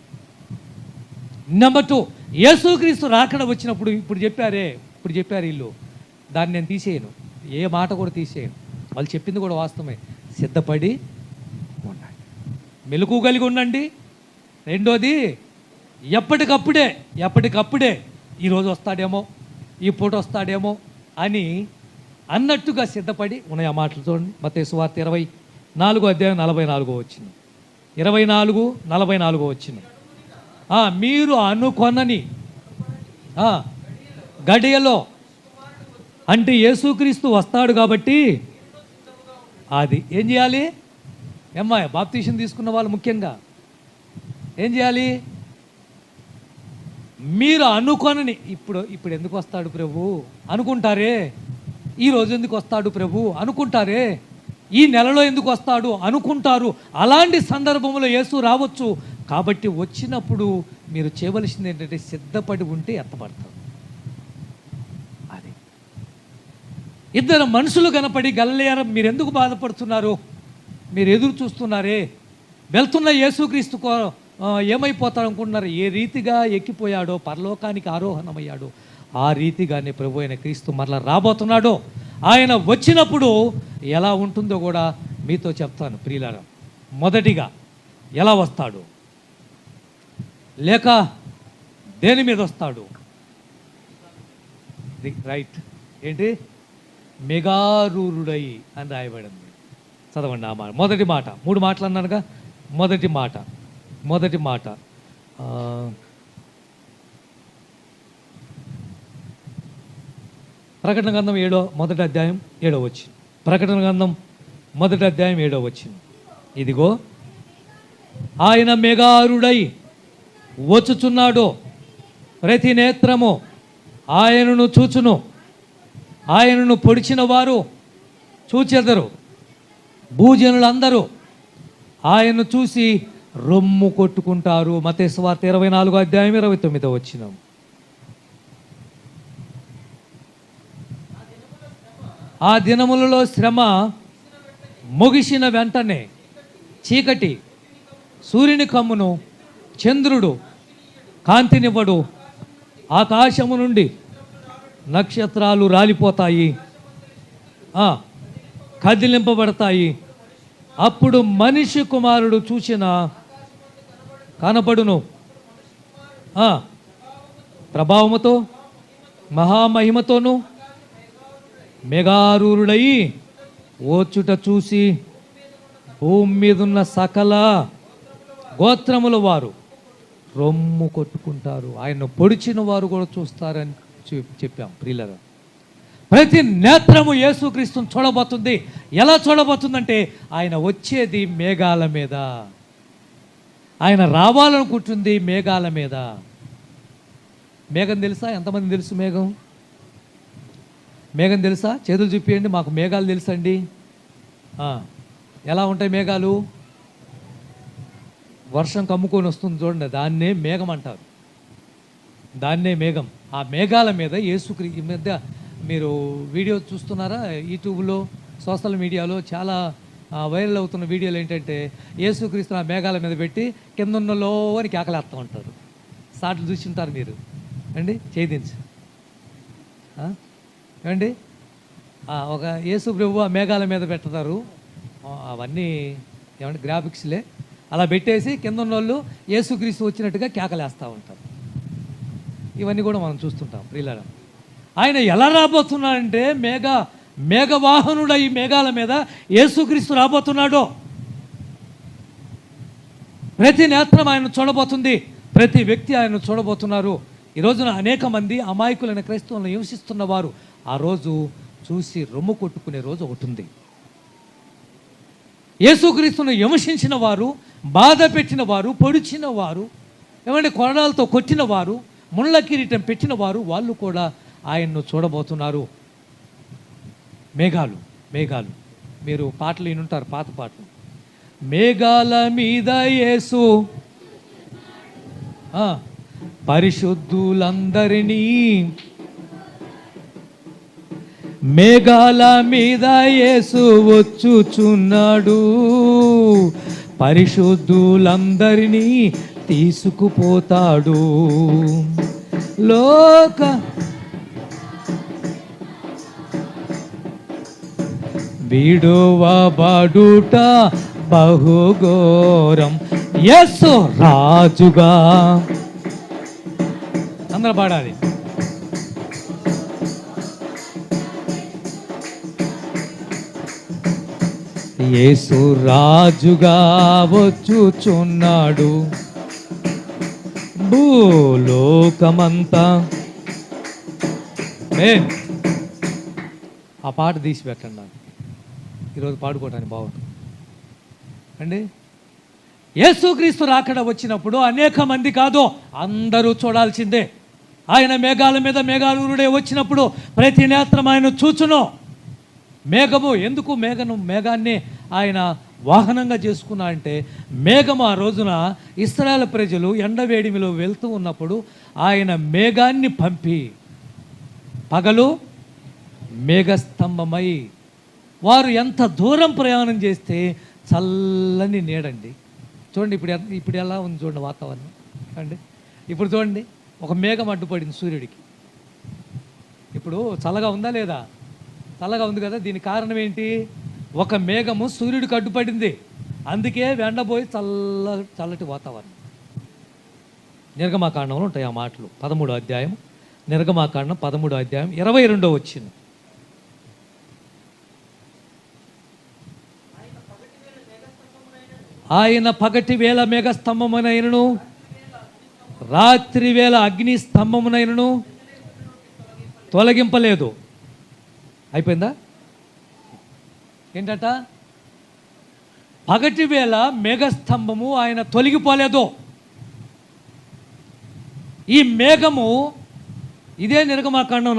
నెంబర్ 2, యేసుక్రీస్తు రాకడ వచ్చినప్పుడు ఇప్పుడు చెప్పారు వీళ్ళు, దాన్ని నేను తీసేయను, ఏ మాట కూడా తీసేయను. వాళ్ళు చెప్పింది కూడా వాస్తవమే. సిద్ధపడి ఉండండి, మెలకువ కలిగి ఉండండి. రెండోది, ఎప్పటికప్పుడే ఈరోజు వస్తాడేమో, ఈ పూట వస్తాడేమో అని అన్నట్టుగా సిద్ధపడి ఉన్నాయి. ఆ మాటలు చూడండి, మత్తయి సువార్త 24:44 వచ్చిన 24:44 వచ్చిన మీరు అనుకొనని గడియలో, అంటే యేసుక్రీస్తు వస్తాడు కాబట్టి అది ఏం చేయాలి? బాప్తీసం తీసుకున్న వాళ్ళు ముఖ్యంగా ఏం చేయాలి? మీరు అనుకొనని, ఇప్పుడు ఎందుకు వస్తాడు ప్రభు అనుకుంటారే, ఈరోజు ఎందుకు వస్తాడు ప్రభు అనుకుంటారే, ఈ నెలలో ఎందుకు వస్తాడు అనుకుంటారు. అలాంటి సందర్భంలో యేసు రావచ్చు. కాబట్టి వచ్చినప్పుడు మీరు చేయవలసింది ఏంటంటే సిద్ధపడి ఉంటే ఎత్తపడతారు. అది ఇద్దరు మనుషులు కనపడి గలిలయ మీరు ఎందుకు బాధపడుతున్నారు, మీరు ఎదురు చూస్తున్నారే, వెళ్తున్న యేసుక్రీస్తు ఏమైపోతాడు అనుకుంటున్నారు. ఏ రీతిగా ఎక్కిపోయాడో, పరలోకానికి ఆరోహణమయ్యాడో, ఆ రీతిగానే ప్రభు అయిన క్రీస్తు మరలా రాబోతున్నాడో. ఆయన వచ్చినప్పుడు ఎలా ఉంటుందో కూడా మీతో చెప్తాను ప్రియులారా. మొదటిగా ఎలా వస్తాడు, లేక దేని మీద వస్తాడు? రైట్, ఏంటి? మెగారూరుడై అని రాయబడింది. చదవండి ఆ మాట. మొదటి మాట, 3 మాటలు అన్నానుగా. మొదటి మాట ప్రకటన గ్రంథం 7వ వచనం. ప్రకటన గ్రంథం 1వ వచనం. ఇదిగో ఆయన మెగారుడై వచ్చుచున్నాడు, ప్రతి నేత్రము ఆయనను చూచును, ఆయనను పొడిచిన వారు చూచెదరు, భూజనులందరూ ఆయన్ను చూసి రొమ్ము కొట్టుకుంటారు. మత్తయి సువార్త 24:29 వచనం. ఆ దినములలో శ్రమ ముగిసిన వెంటనే చీకటి సూర్యుని కమ్మును, చంద్రుడు కాంతినివ్వడు, ఆకాశము నుండి నక్షత్రాలు రాలిపోతాయి, కదిలింపబడతాయి. అప్పుడు మనిషి కుమారుడు చూసిన కనపడును, ప్రభావముతో మహామహిమతోను మెగారూరుడై ఓచుట చూసి భూమి మీద ఉన్న సకల గోత్రముల వారు రొమ్ము కొట్టుకుంటారు. ఆయన పొడిచిన వారు కూడా చూస్తారని చెప్పాం ప్రియులరా. ప్రతి నేత్రము యేసుక్రీస్తుని చూడబోతుంది. ఎలా చూడబోతుందంటే ఆయన వచ్చేది మేఘాల మీద, ఆయన రావాలనుకుంటుంది మేఘాల మీద. మేఘం తెలుసా? ఎంతమంది తెలుసు మేఘం తెలుసా? చేతులు చూపియండి. మాకు మేఘాలు తెలుసండి. ఎలా ఉంటాయి మేఘాలు? వర్షం కమ్ముకొని వస్తుంది చూడండి, దాన్నే మేఘం అంటారు. దాన్నే మేఘం. ఆ మేఘాల మీద యేసుక్రీస్తు మధ్య మీరు వీడియో చూస్తున్నారా? యూట్యూబ్లో, సోషల్ మీడియాలో చాలా వైరల్ అవుతున్న వీడియోలు ఏంటంటే యేసుక్రీస్తు ఆ మేఘాల మీద పెట్టి కింద ఉన్నలో అని కేకలేస్తూ ఉంటారు. సాట్లు చూసి ఉంటారు మీరు అండి. చేయించు ఏమండి, ఒక యేసు ప్రభు ఆ మేఘాల మీద పెడతారు. అవన్నీ ఏమంటే గ్రాఫిక్స్లే. అలా పెట్టేసి కింద ఉన్న వాళ్ళు యేసుక్రీస్తు వచ్చినట్టుగా కేకలేస్తూ ఉంటారు. ఇవన్నీ కూడా మనం చూస్తుంటాం ప్రియులారా. ఆయన ఎలా రాబోతున్నాడంటే మేఘవాహనుడు ఈ మేఘాల మీద యేసుక్రీస్తు రాబోతున్నాడో. ప్రతి నేత్రం ఆయన చూడబోతుంది, ప్రతి వ్యక్తి ఆయన చూడబోతున్నారు. ఈ రోజున అనేక మంది అమాయకులైన క్రైస్తవులను హింసిస్తున్న వారు ఆ రోజు చూసి రొమ్ము కొట్టుకునే రోజు ఒకటి ఉంది. యేసుక్రీస్తును హింసించిన వారు, బాధ పెట్టిన వారు, పొడిచిన వారు, ఏమంటే కొరడాలతో కొట్టిన వారు, ముళ్ళ కిరీటం పెట్టిన వారు, వాళ్ళు కూడా ఆయన్ను చూడబోతున్నారు. మేఘాలు మీరు పాటలు వినుంటారు, పాత పాటలు. మేఘాల మీద యేసు పరిశుద్ధులందరినీ, మేఘాల మీద యేసు వచ్చుచున్నాడు, పరిశుద్ధులందరినీ తీసుకుపోతాడు. విడువబడుట బహుఘోరం. యేసు రాజుగా, అందరూ పాడాలి. యేసు రాజుగా వచ్చుచున్నాడు, భూలోకమంతా. ఆ పాట తీసి పెట్టండి నాకు, ఈరోజు పాడుకోవడానికి బాగుంటుంది అండి. యేసుక్రీస్తు రాకడ వచ్చినప్పుడు అనేక మంది కాదు, అందరూ చూడాల్సిందే. ఆయన మేఘాల మీద మేఘాలూరుడే వచ్చినప్పుడు ప్రతి నేత్రం ఆయన చూచును. మేఘము ఎందుకు మేఘాన్ని ఆయన వాహనంగా చేసుకున్నా అంటే, మేఘము ఆ రోజున ఇశ్రాయేలు ప్రజలు ఎండవేడిమిలో వెళ్తూ ఉన్నప్పుడు ఆయన మేఘాన్ని పంపి, పగలు మేఘస్తంభమై వారు ఎంత దూరం ప్రయాణం చేస్తే చల్లని నీడండి. చూడండి ఇప్పుడు ఎలా ఉంది చూడండి వాతావరణం అండి. ఇప్పుడు చూడండి, ఒక మేఘం అడ్డుపడింది సూర్యుడికి. ఇప్పుడు చల్లగా ఉందా లేదా? చల్లగా ఉంది కదా. దీనికి కారణం ఏంటి? ఒక మేఘము సూర్యుడికి అడ్డుపడింది, అందుకే వెండబోయి చల్లటి వాతావరణం. నిర్గమాకాండంలో ఉంటాయి ఆ మాటలు. 13వ అధ్యాయం, నిర్గమాకాండం 13వ అధ్యాయం 22వ వచనం. ఆయన పగటి వేళ మేఘస్తంభమునైనను రాత్రి వేళ అగ్ని స్తంభమునైనను తొలగింపలేదు. అయిపోయిందా? ఏంటట? పగటి వేళ మేఘస్తంభము ఆయన తొలగిపోలేదు. ఈ మేఘము, ఇదే నిర్గమాకాండం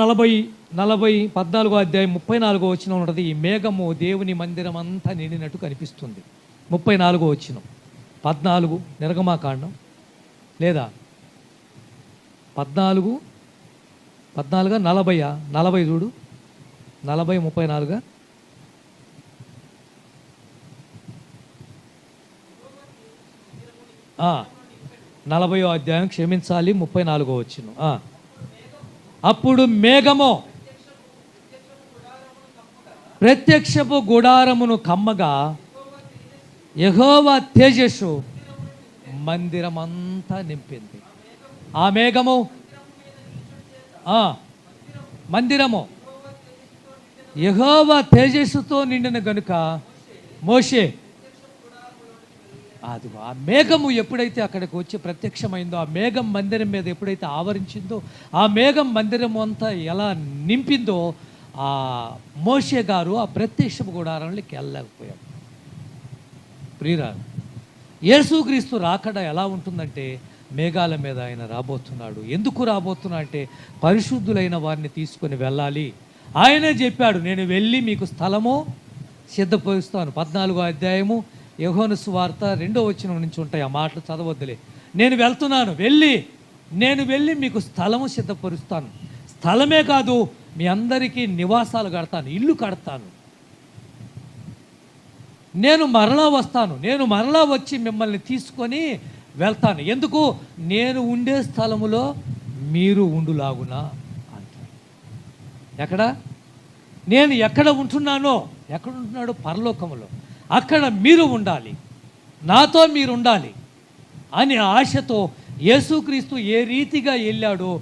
14వ అధ్యాయం 34వ వచనం ఉంటుంది. ఈ మేఘము దేవుని మందిరం అంతా నిండినట్టు కనిపిస్తుంది. 34వ వచనం, 14 నిర్గమాకాండం, లేదా 14 40 చూడు, 40 34 40వ అధ్యాయం క్షమించాలి, 34వ వచనం. అప్పుడు మేఘము ప్రత్యక్షపు గుడారమును కమ్మగా యెహోవా తేజస్సు మందిరమంతా నింపింది. ఆ మేఘము మందిరము యెహోవా తేజస్సుతో నిండిన గనుక మోషే, అది ఆ మేఘము ఎప్పుడైతే అక్కడికి వచ్చి ప్రత్యక్షమైందో, ఆ మేఘం మందిరం మీద ఎప్పుడైతే ఆవరించిందో, ఆ మేఘం మందిరం అంతా ఎలా నింపిందో, ఆ మోషే గారు ఆ ప్రత్యక్షపు గుడారంలోకి వెళ్ళలేకపోయాడు. ప్రియురాలు, యేసుక్రీస్తు రాకడ ఎలా ఉంటుందంటే, మేఘాల మీద ఆయన రాబోతున్నాడు. ఎందుకు రాబోతున్నా అంటే, పరిశుద్ధులైన వారిని తీసుకొని వెళ్ళాలి. ఆయనే చెప్పాడు, నేను వెళ్ళి మీకు స్థలము సిద్ధపరుస్తాను. 14వ అధ్యాయము యోహాను సువార్త 2వ వచనం నుంచి ఉంటాయి ఆ మాటలు, చదవద్దులే. నేను వెళ్ళి మీకు స్థలము సిద్ధపరుస్తాను. స్థలమే కాదు, మీ అందరికీ నివాసాలు కడతాను, ఇల్లు కడతాను. నేను మరలా వస్తాను, నేను మరలా వచ్చి మిమ్మల్ని తీసుకొని వెళ్తాను. ఎందుకు? నేను ఉండే స్థలములో మీరు ఉండులాగునా అంటారు. ఎక్కడ? నేను ఎక్కడ ఉంటున్నానో, ఎక్కడ ఉంటున్నాడో పరలోకములో, అక్కడ మీరు ఉండాలి, నాతో మీరు ఉండాలి అని ఆశతో యేసుక్రీస్తు ఏ రీతిగా వెళ్ళాడో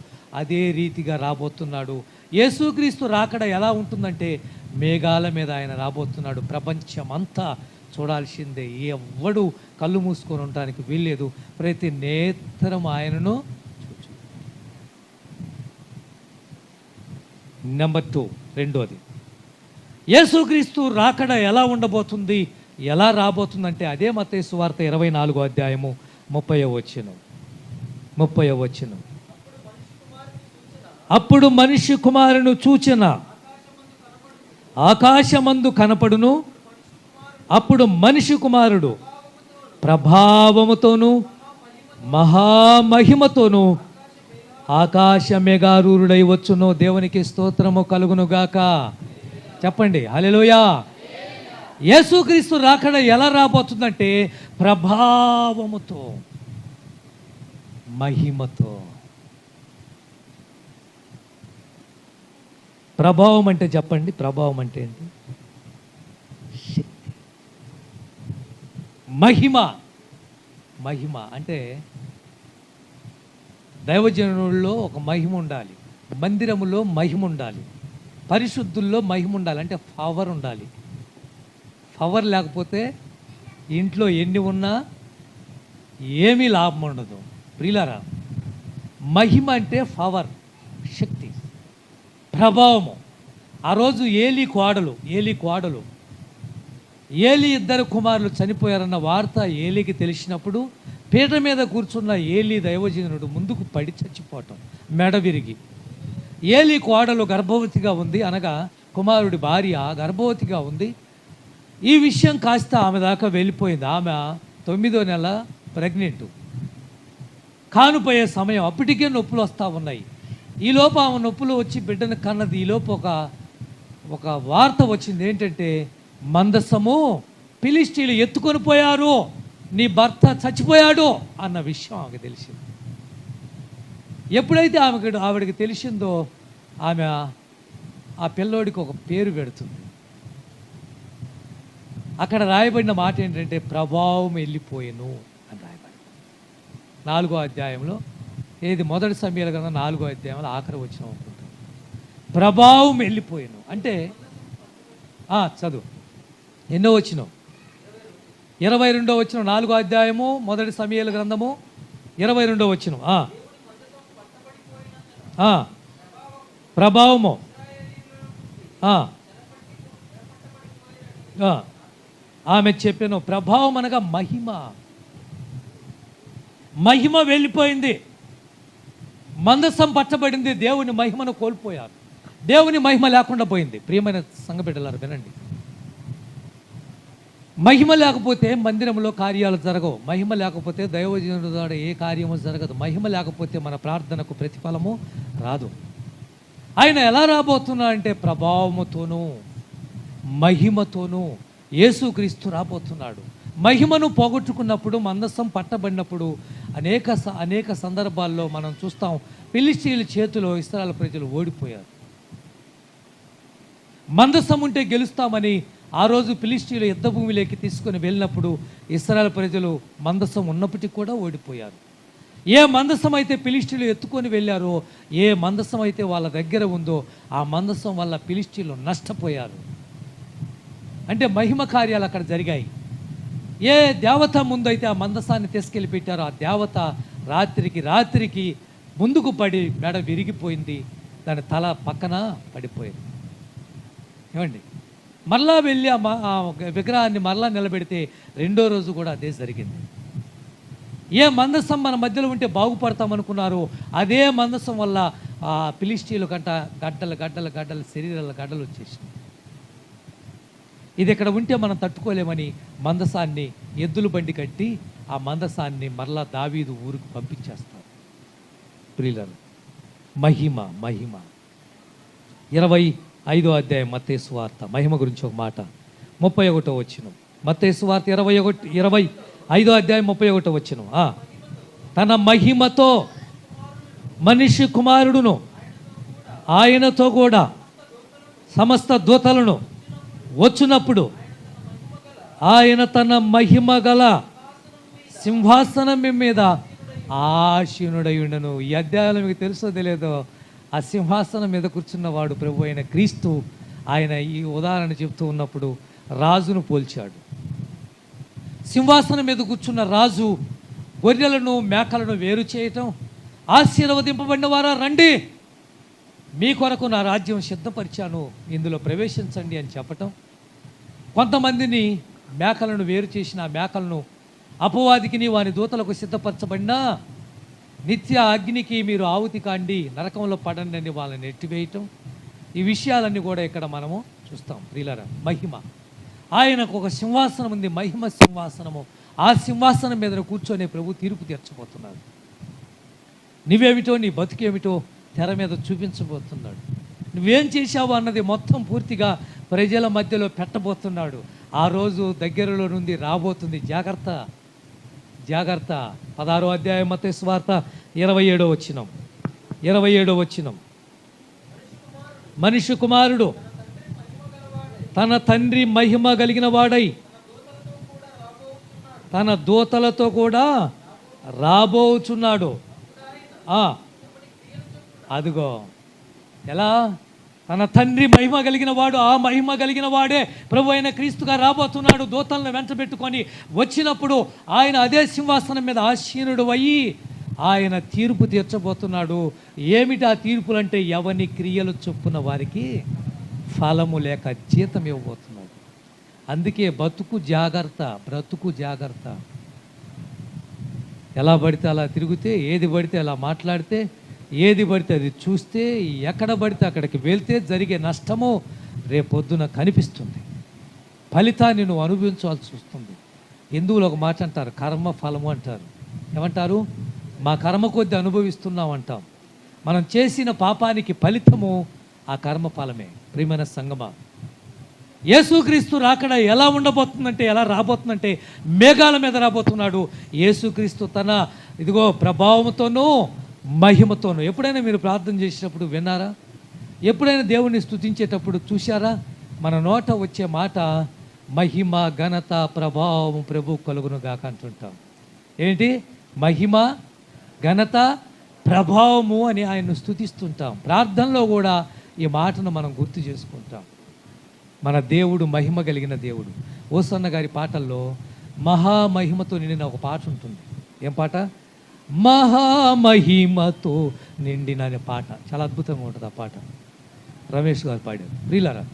అదే రీతిగా రాబోతున్నాడు. యేసుక్రీస్తు రాకడ ఎలా ఉంటుందంటే, మేఘాల మీద ఆయన రాబోతున్నాడు. ప్రపంచమంతా చూడాల్సిందే, ఎవ్వడు కళ్ళు మూసుకొని ఉండడానికి వీల్లేదు. ప్రతి నేత్రం ఆయనను చూచు. నెంబర్ 2, రెండోది, యేసుక్రీస్తు రాకడ ఎలా ఉండబోతుంది, ఎలా రాబోతుందంటే, అదే మత్తయి సువార్త 24వ అధ్యాయము 30వ వచనం. అప్పుడు మనిషి కుమారుని చూచిన ఆకాశమందు కనపడును. అప్పుడు మనిషి కుమారుడు ప్రభావముతోను మహామహిమతోను ఆకాశ మేఘారూఢుడై వచ్చును. దేవునికి స్తోత్రము కలుగునుగాక. చెప్పండి హల్లెలూయా. యేసుక్రీస్తు రాకడ ఎలా రాబోతుందంటే, ప్రభావముతో, మహిమతో. ప్రభావం అంటే చెప్పండి, ప్రభావం అంటే ఏంటి? మహిమ. మహిమ అంటే దైవజనుల్లో ఒక మహిమ ఉండాలి, మందిరములో మహిమ ఉండాలి, పరిశుద్ధుల్లో మహిమ ఉండాలి, అంటే పవర్ ఉండాలి. పవర్ లేకపోతే ఇంట్లో ఎన్ని ఉన్నా ఏమీ లాభం ఉండదు. ప్రియులారా, మహిమ అంటే పవర్, శక్తి, ప్రభావము. ఆ రోజు ఏలీ కోడలు ఏలీ ఇద్దరు కుమారులు చనిపోయారన్న వార్త ఏలీకి తెలిసినప్పుడు పీట మీద కూర్చున్న ఏలీ దైవజనుడు ముందుకు పడి చచ్చిపోవటం, మెడ విరిగి. ఏలీ కోడలు గర్భవతిగా ఉంది, అనగా కుమారుడి భార్య గర్భవతిగా ఉంది. ఈ విషయం కాస్త ఆమె దాకా వెళ్ళిపోయింది. ఆమె 9వ నెల ప్రెగ్నెంట్, కానుపోయే సమయం. అప్పటికే నొప్పులు వస్తూ ఉన్నాయి. ఈలోపు ఆమె నొప్పులు వచ్చి బిడ్డను కన్నది. ఈలోపు ఒక వార్త వచ్చింది. ఏంటంటే, మందసము ఫిలిష్తీయులు ఎత్తుకొని పోయారు, నీ భర్త చచ్చిపోయాడు అన్న విషయం ఆమెకు తెలిసింది. ఎప్పుడైతే ఆవిడకి తెలిసిందో ఆమె ఆ పిల్లోడికి ఒక పేరు పెడుతుంది. అక్కడ రాయబడిన మాట ఏంటంటే, ప్రభావం వెళ్ళిపోయాను అని రాయబడి 4వ అధ్యాయంలో, ఏది మొదటి సమయాల కన్నా 4వ అధ్యాయంలో ఆఖరి వచ్చిన అనుకుంటాను. ప్రభావం వెళ్ళిపోయాను అంటే చదువు ఎన్నో వచ్చిన 22వ వచ్చిన 4వ అధ్యాయము మొదటి సమయాల గ్రంథము 22వ వచ్చిన ప్రభావము ఆమె చెప్పాను. ప్రభావం అనగా మహిమ వెళ్ళిపోయింది, మందసం పట్టబడింది, దేవుని మహిమను కోల్పోయారు, దేవుని మహిమ లేకుండా పోయింది. ప్రియమైన సంఘ బిడ్డలారా వినండి, మహిమ లేకపోతే మందిరంలో కార్యాలు జరగవు, మహిమ లేకపోతే దైవజనుడి ద్వారా ఏ కార్యము జరగదు, మహిమ లేకపోతే మన ప్రార్థనకు ప్రతిఫలము రాదు. ఆయన ఎలా రాబోతున్నా అంటే ప్రభావముతోనూ మహిమతోనూ యేసుక్రీస్తు రాబోతున్నాడు. మహిమను పోగొట్టుకున్నప్పుడు, మందసం పట్టబడినప్పుడు అనేక సందర్భాల్లో మనం చూస్తాం, ఫిలిష్తీయుల చేతిలో ఇశ్రాయేలు ప్రజలు ఓడిపోయారు. మందసం ఉంటే గెలుస్తామని ఆ రోజు ఫిలిష్తీయులు యుద్ధ భూమిలోకి తీసుకొని వెళ్ళినప్పుడు ఇశ్రాయేలు ప్రజలు మందసం ఉన్నప్పటికీ కూడా ఓడిపోయారు. ఏ మందసం అయితే ఫిలిష్తీయులు ఎత్తుకొని వెళ్ళారో, ఏ మందసం అయితే వాళ్ళ దగ్గర ఉందో, ఆ మందసం వల్ల ఫిలిష్తీయులు నష్టపోయారు. అంటే మహిమ కార్యాలు అక్కడ జరిగాయి. ఏ దేవత ముందైతే ఆ మందసాన్ని తీసుకెళ్ళి పెట్టారో, ఆ దేవత రాత్రికి ముందుకు పడి మెడ విరిగిపోయింది, దాని తల పక్కన పడిపోయింది. ఏమండి, మరలా వెళ్ళి ఆ విగ్రహాన్ని మరలా నిలబెడితే 2వ రోజు కూడా అదే జరిగింది. ఏ మందసం మన మధ్యలో ఉంటే బాగుపడతామనుకున్నారో, అదే మందసం వల్ల ఆ ఫిలిష్తీయుల కంట గడ్డలు శరీరాల గడ్డలు వచ్చేసింది. ఇది ఇక్కడ ఉంటే మనం తట్టుకోలేమని మందసాన్ని ఎద్దుల బండి కట్టి ఆ మందసాన్ని మరలా దావీదు ఊరికి పంపించేస్తారు. ప్రియులను, మహిమ 25వ అధ్యాయం మత్తయి సువార్త, మహిమ గురించి ఒక మాట, 31వ వచనం. మత్తయి సువార్త 25వ అధ్యాయం 31వ వచనం. తన మహిమతో మనిషి కుమారుడును ఆయనతో కూడా సమస్త దూతలను వచ్చినప్పుడు ఆయన తన మహిమ గల సింహాసనం మీద ఆసీనుడై ఉండను. ఈ అధ్యాయంలో మీకు తెలుసో తెలియదో, ఆ సింహాసనం మీద కూర్చున్నవాడు ప్రభు అయిన క్రీస్తు. ఆయన ఈ ఉదాహరణ చెప్తూ ఉన్నప్పుడు రాజును పోల్చాడు. సింహాసనం మీద కూర్చున్న రాజు గొర్రెలను మేకలను వేరు చేయటం, ఆశీర్వదింపబడిన వారా రండి, మీ కొరకు నా రాజ్యం సిద్ధపరిచాను, ఇందులో ప్రవేశించండి అని చెప్పటం. కొంతమందిని మేకలను వేరు చేసిన ఆ మేకలను అపవాదికిని వాని దూతలకు సిద్ధపరచబడినా నిత్య అగ్నికి మీరు ఆహుతి కాండి, నరకంలో పడండి అని వాళ్ళని నెట్టివేయటం. ఈ విషయాలన్నీ కూడా ఇక్కడ మనము చూస్తాం. ప్రియులారా, మహిమ, ఆయనకు ఒక సింహాసనం ఉంది, మహిమ సింహాసనము. ఆ సింహాసనం మీద కూర్చొని ప్రభు తీర్పు తీర్చబోతున్నాడు. నువ్వేమిటో, నీ బతుకేమిటో తెర మీద చూపించబోతున్నాడు. నువ్వేం చేశావు అన్నది మొత్తం పూర్తిగా ప్రజల మధ్యలో పెట్టబోతున్నాడు. ఆ రోజు దగ్గరలో నుండి రాబోతుంది. జాగ్రత్త. 16వ అధ్యాయం మత్తయి సువార్త 27వ వచనం. మనిషి కుమారుడు తన తండ్రి మహిమ కలిగిన వాడై తన దూతలతో కూడా రాబోచున్నాడు. అదిగో ఎలా తన తండ్రి మహిమ కలిగిన వాడు, ఆ మహిమ కలిగిన వాడే ప్రభు అయిన క్రీస్తుగా రాబోతున్నాడు. దూతలను వెంట పెట్టుకొని వచ్చినప్పుడు ఆయన అదే సింహాసనం మీద ఆసీనుడు అయ్యి ఆయన తీర్పు తీర్చబోతున్నాడు. ఏమిటి ఆ తీర్పులంటే ఎవని క్రియలు చొప్పున వారికి ఫలము లేక జీతం ఇవ్వబోతున్నాడు. అందుకే బ్రతుకు జాగ్రత్త. ఎలా పడితే అలా తిరిగితే, ఏది పడితే అలా మాట్లాడితే, ఏది పడితే అది చూస్తే, ఎక్కడ పడితే అక్కడికి వెళ్తే జరిగే నష్టము రేపొద్దున కనిపిస్తుంది. ఫలితాన్ని నువ్వు అనుభవించాల్సి వస్తుంది. హిందువులు ఒక మాట అంటారు, కర్మ ఫలము అంటారు. ఏమంటారు? మా కర్మ కొద్ది అనుభవిస్తున్నాం అంటాం. మనం చేసిన పాపానికి ఫలితము ఆ కర్మ ఫలమే. ప్రియమైన సంగమా, యేసుక్రీస్తు రాకడ ఎలా ఉండబోతుందంటే, ఎలా రాబోతుందంటే మేఘాల మీద రాబోతున్నాడు. యేసుక్రీస్తు తన ఇదిగో ప్రభావంతోనూ మహిమతోనూ. ఎప్పుడైనా మీరు ప్రార్థన చేసేటప్పుడు విన్నారా? ఎప్పుడైనా దేవుణ్ణి స్తుతించేటప్పుడు చూశారా? మన నోట వచ్చే మాట మహిమ ఘనత ప్రభావం ప్రభు కలుగును గాక అంటుంటాం. ఏంటి? మహిమ ఘనత ప్రభావము అని ఆయన్ను స్తుతిస్తుంటాం. ప్రార్థనలో కూడా ఈ మాటను మనం గుర్తు చేసుకుంటాం. మన దేవుడు మహిమ కలిగిన దేవుడు. ఓసన్న గారి పాటల్లో మహామహిమతో నిండిన ఒక పాట ఉంటుంది. ఏం పాట? మహామహిమతో నిండిన అనే పాట. చాలా అద్భుతంగా ఉంటుంది ఆ పాట. రమేష్ గారు పాడారు. ప్రియులారా,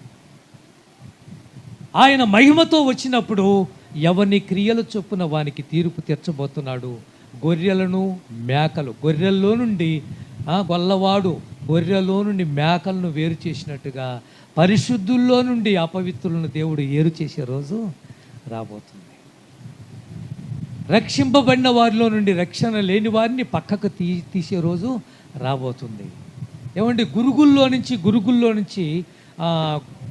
ఆయన మహిమతో వచ్చినప్పుడు ఎవరిని క్రియలు చొప్పున వానికి తీర్పు తీర్చబోతున్నాడు. గొర్రెలను మేకలు, గొర్రెల్లో నుండి గొల్లవాడు గొర్రెలో నుండి మేకలను వేరు చేసినట్టుగా పరిశుద్ధుల్లో నుండి అపవిత్రులను దేవుడు ఏరు చేసే రోజు రాబోతుంది. రక్షింపబడిన వారిలో నుండి రక్షణ లేని వారిని పక్కకు తీసే రోజు రాబోతుంది. ఏమంటే గురుగుల్లో నుంచి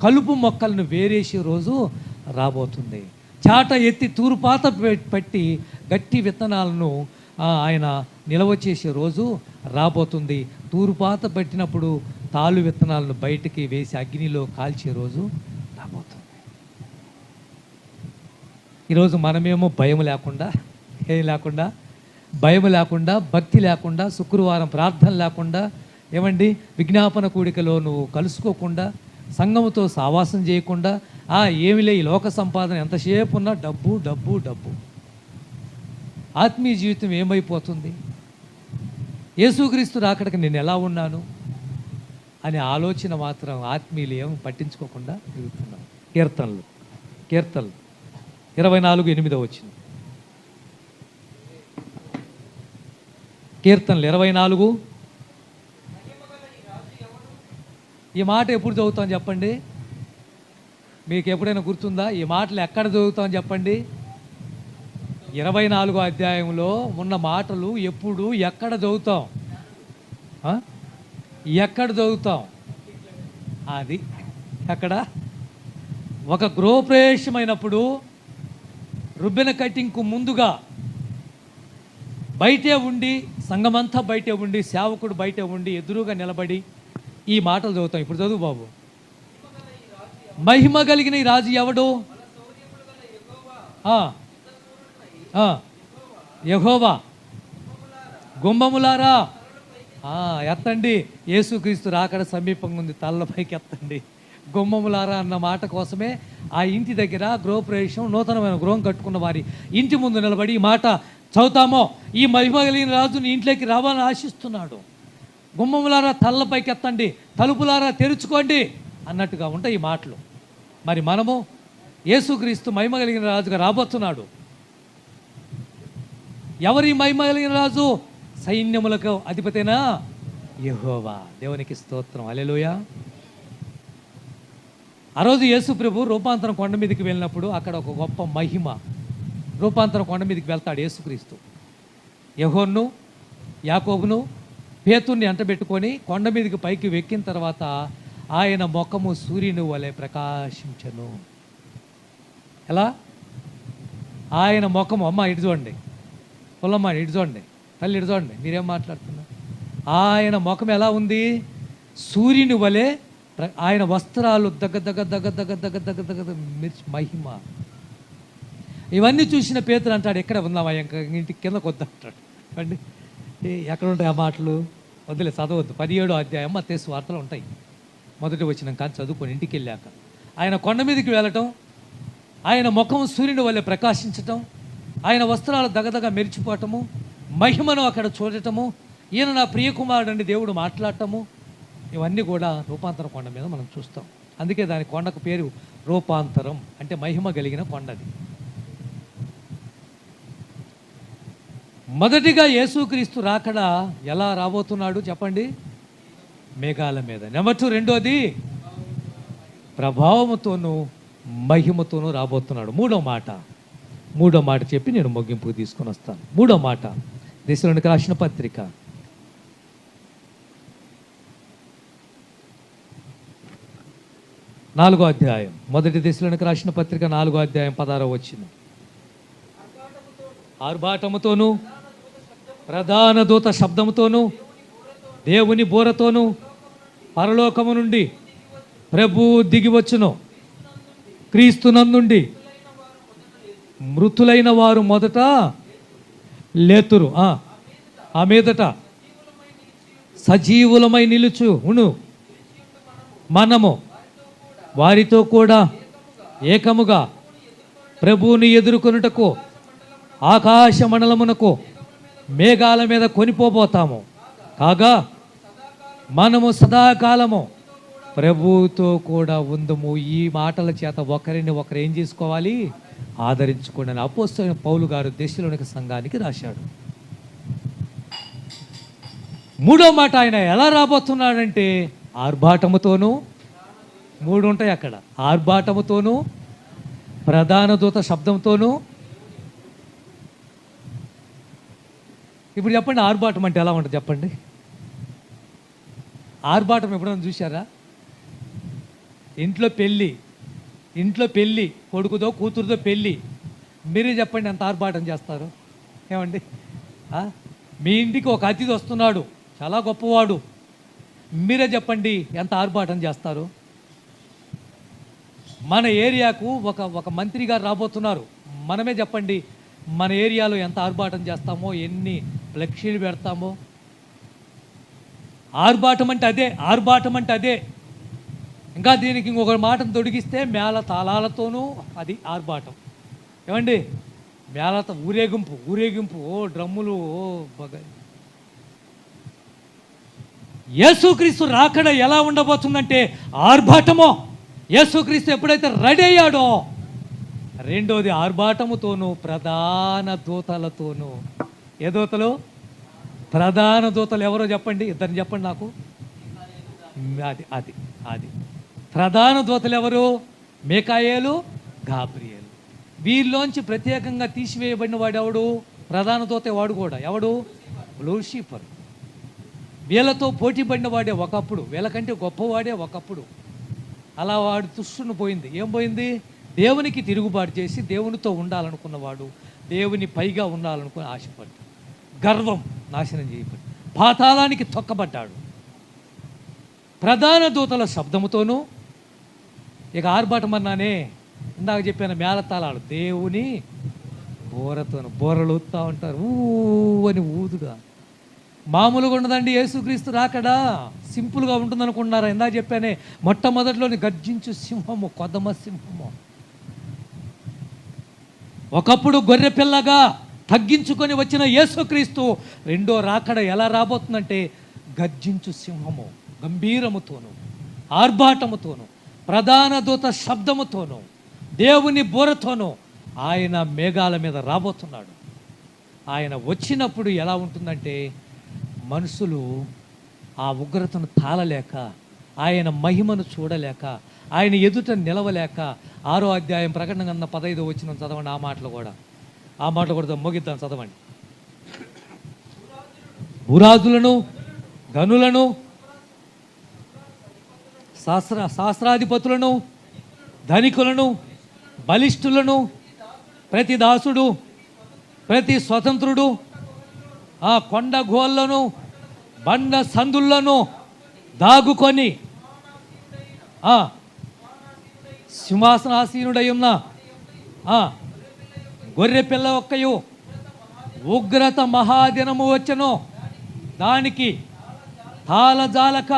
కలుపు మొక్కలను వేరేసే రోజు రాబోతుంది. చాట ఎత్తి తూరుపాత పెట్టి గట్టి విత్తనాలను ఆయన నిల్వ చేసే రోజు రాబోతుంది. తూరుపాత పెట్టినప్పుడు తాలు విత్తనాలను బయటికి వేసి అగ్నిలో కాల్చే రోజు రాబోతుంది. ఈరోజు మనమేమో భయం లేకుండా, భయం లేకుండా, భక్తి లేకుండా, శుక్రవారం ప్రార్థన లేకుండా, ఏమండి విజ్ఞాపన కూడికలో నువ్వు కలుసుకోకుండా, సంఘముతో సావాసం చేయకుండా, ఏమిలే ఈ లోక సంపాదన ఎంతసేపు ఉన్నా డబ్బు డబ్బు డబ్బు. ఆత్మీయ జీవితం ఏమైపోతుంది? యేసుక్రీస్తు రాకడకి నేను ఎలా ఉన్నాను అనే ఆలోచన మాత్రం ఆత్మీయులు ఏమి పట్టించుకోకుండా తిరుగుతున్నాం. కీర్తనలు 24:8 వచ్చింది. కీర్తనలు 24. ఈ మాట ఎప్పుడు చదువుతాం చెప్పండి? మీకు ఎప్పుడైనా గుర్తుందా? ఈ మాటలు ఎక్కడ చదువుతాం చెప్పండి? 24వ అధ్యాయంలో ఉన్న మాటలు ఎప్పుడు ఎక్కడ చదువుతాం? అది అక్కడ ఒక గృహప్రవేశమైనప్పుడు రుబ్బెన కటింగ్కు ముందుగా బయటే ఉండి, సంఘమంతా బయటే ఉండి, సేవకుడు బయటే ఉండి ఎదురుగా నిలబడి ఈ మాటలు చదువుతాం. ఇప్పుడు చదువు బాబు. మహిమ కలిగిన ఈ రాజు ఎవడు? యెహోవా. గుమ్మములారా ఎత్తండి. యేసుక్రీస్తు రాకడ సమీపంగా ఉంది, తలపైకి ఎత్తండి. గుమ్మములారా అన్న మాట కోసమే ఆ ఇంటి దగ్గర గృహప్రవేశం, నూతనమైన గృహం కట్టుకున్న వారి ఇంటి ముందు నిలబడి ఈ మాట చదువుతామో, ఈ మహిమ కలిగిన రాజు నీ ఇంట్లోకి రావాలని ఆశిస్తున్నాడు. గుమ్మములారా తలపైకి ఎత్తండి, తలుపులారా తెరుచుకోండి అన్నట్టుగా ఉంటాయి ఈ మాటలు. మరి మనము యేసుక్రీస్తు మహిమ కలిగిన రాజుగా రాబోతున్నాడు. ఎవరి మహిమ కలిగిన రాజు? సైన్యములకు అధిపతేనా యెహోవా. దేవునికి స్తోత్రం. హల్లెలూయా. ఆ రోజు యేసు ప్రభు రూపాంతరం కొండ మీదకి వెళ్ళినప్పుడు అక్కడ ఒక గొప్ప మహిమ. రూపాంతరం కొండ మీదకి వెళ్తాడు యేసుక్రీస్తు. యెహోను, యాకోబును, పేతుర్ని అంటబెట్టుకొని కొండ మీదకి పైకి వెక్కిన తర్వాత ఆయన ముఖము సూర్యుని వలె ప్రకాశించను. ఎలా? ఆయన ముఖము, అమ్మ ఇటు చూడండి, పొల్లమ్మ ఇటు చూడండి, తల్లి ఇటు చూడండి, మీరేం మాట్లాడుతున్నారు? ఆయన ముఖం ఎలా ఉంది? సూర్యుని వలె. ఆయన వస్త్రాలు దగ్గ దగ్గ దగ్గ దగ్గ దగ్గ దగ్గ దగ్గ మిర్చి మహిమ. ఇవన్నీ చూసిన పేతురు అంటాడు, ఎక్కడ ఉందామా ఇంకా ఇంటికి కిందకు వద్దా అంటాడు. అండి ఎక్కడ ఉంటాయి ఆ మాటలు? వద్దులే, చదవద్దు. 17వ అధ్యాయం మత్తయి సువార్తలు ఉంటాయి. మొదటి వచ్చినాం కానీ చదువుకొని ఇంటికి వెళ్ళాక ఆయన కొండ మీదకి వెళ్ళటం, ఆయన ముఖం సూర్యుని వల్లే ప్రకాశించటం, ఆయన వస్త్రాలు దగదగ మెరిచిపోవటము, మహిమను అక్కడ చూడటము, ఈయన నా ప్రియకుమారుడు అని దేవుడు మాట్లాడటము, ఇవన్నీ కూడా రూపాంతర కొండ మీద మనం చూస్తాం. అందుకే దాని కొండకు పేరు రూపాంతరం, అంటే మహిమ కలిగిన కొండది. మొదటిగా యేసుక్రీస్తు రాకడ ఎలా రాబోతున్నాడు చెప్పండి? మేఘాల మీద. నెంబర్ 2, రెండోది ప్రభావముతోనూ మహిమతోనూ రాబోతున్నాడు. మూడో మాట చెప్పి నేను ముగింపుకు తీసుకొని వస్తాను. మూడో మాట దశలోనికి రాసిన పత్రిక 4వ అధ్యాయం, మొదటి దశలోనికి రాసిన పత్రిక 4వ అధ్యాయం 16వ వచనం. ఆర్భాటముతోనూ ప్రధాన దూత శబ్దముతోనూ దేవుని బోరతోనూ పరలోకము నుండి ప్రభు దిగివచ్చును. క్రీస్తునందుండి మృతులైన వారు మొదట లేతురు. ఆ మీదట సజీవులమై నిలుచును మనము వారితో కూడా ఏకముగా ప్రభువుని ఎదుర్కొనుటకు ఆకాశ మండలమునకు మేఘాల మీద కొనిపోబోతాము. కాగా మనము సదాకాలము ప్రభువుతో కూడా ఉందము. ఈ మాటల చేత ఒకరిని ఒకరు ఏం చేసుకోవాలి? ఆదరించుకోండి అని అపోస్తలుడైన పౌలు గారు దశలోనిక సంఘానికి రాశాడు. మూడో మాట ఆయన ఎలా రాబోతున్నాడంటే ఆర్భాటముతోనూ, 3 ఉంటాయి అక్కడ, ఆర్భాటముతోనూ ప్రధాన దూత శబ్దంతోనూ. ఇప్పుడు చెప్పండి, ఆర్భాటం అంటే ఎలా ఉంటుంది చెప్పండి? ఆర్భాటం ఎప్పుడైనా చూసారా? ఇంట్లో పెళ్ళి, కొడుకుతో కూతురుతో పెళ్ళి, మీరే చెప్పండి ఎంత ఆర్భాటం చేస్తారు? ఏమండి, మీ ఇంటికి ఒక అతిథి వస్తున్నాడు, చాలా గొప్పవాడు, మీరే చెప్పండి ఎంత ఆర్భాటం చేస్తారు? మన ఏరియాకు ఒక మంత్రి గారు రాబోతున్నారు, మనమే చెప్పండి మన ఏరియాలో ఎంత ఆర్భాటం చేస్తామో, ఎన్ని ఫ్లెక్సీలు పెడతామో. ఆర్భాటం అంటే అదే. ఇంకా దీనికి ఇంకొక మాటను తొడిగిస్తే మేళ తాళాలతోనూ అది ఆర్భాటం. ఏమండి, మేళ ఊరేగింపు, ఓ డ్రమ్ములు, ఓ యేసుక్రీస్తు రాకడ ఎలా ఉండబోతుందంటే ఆర్భాటమో. యేసుక్రీస్తు ఎప్పుడైతే రెడీ అయ్యాడో, రెండోది ఆర్భాటముతోనూ ప్రధాన దూతలతోనూ. ఏ దూతలు? ప్రధాన దూతలు ఎవరో చెప్పండి, ఇద్దరిని చెప్పండి నాకు. అది ప్రధాన దూతలు ఎవరు? మీకాయేలు, గాబ్రియేలు. వీళ్ళలోంచి ప్రత్యేకంగా తీసివేయబడిన వాడు ఎవడు? ప్రధాన దూత వాడు కూడా. ఎవడు? లూసిఫర్. వీళ్ళతో పోటీ పడిన వాడే ఒకప్పుడు, వీళ్ళకంటే గొప్పవాడే ఒకప్పుడు. అలా వాడు తుస్సును పోయింది. ఏం పోయింది? దేవునికి తిరుగుబాటు చేసి దేవునితో ఉండాలనుకున్నవాడు, దేవుని పైగా ఉండాలనుకుని ఆశపడ్డాడు. గర్వం నాశనం చేయబడి పాతాళానికి తొక్కబడ్డాడు. ప్రధాన దూతల శబ్దముతోనూ, ఇక ఆర్భాటం అన్నానే, ఇందాక చెప్పాను మేళతాళాలు, దేవుని బోరతోను. బోరలు ఊదుతూ ఉంటారు, ఊ అని ఊదుగా. మామూలుగా ఉండదండి యేసుక్రీస్తు రాకడా, సింపుల్గా ఉంటుంది అనుకుంటున్నారా? ఇందాక చెప్పానే, మొట్టమొదటిలోని గర్జించు సింహము, కొదమ సింహము. ఒకప్పుడు గొర్రె పిల్లగా తగ్గించుకొని వచ్చిన యేసుక్రీస్తు రెండో రాకడ ఎలా రాబోతుందంటే గర్జించు సింహము, గంభీరముతోను, ఆర్భాటముతోను, ప్రధాన దూత శబ్దముతోను, దేవుని బోరతోనూ ఆయన మేఘాల మీద రాబోతున్నాడు. ఆయన వచ్చినప్పుడు ఎలా ఉంటుందంటే మనుషులు ఆ ఉగ్రతను తాళలేక, ఆయన మహిమను చూడలేక, ఆయన ఎదుట నిలవలేక, 6వ అధ్యాయం ప్రకటన గ్రంథం 15వ వచనం చదవండి. ఆ మాట కూడా ముగిద్దాం, చదవండి. భూరాజులను, గనులను, శాస్త్రాధిపతులను, ధనికులను, బలిష్ఠులను, ప్రతి దాసుడు, ప్రతి స్వతంత్రుడు, ఆ కొండ గోళ్లను, బండ సందులను దాగుకొని సింహాసనాసీనుడై ఉన్న గొర్రె పిల్ల ఒక్కయు ఉగ్రత మహాదినము వచ్చెను, దానికి తాళజాలక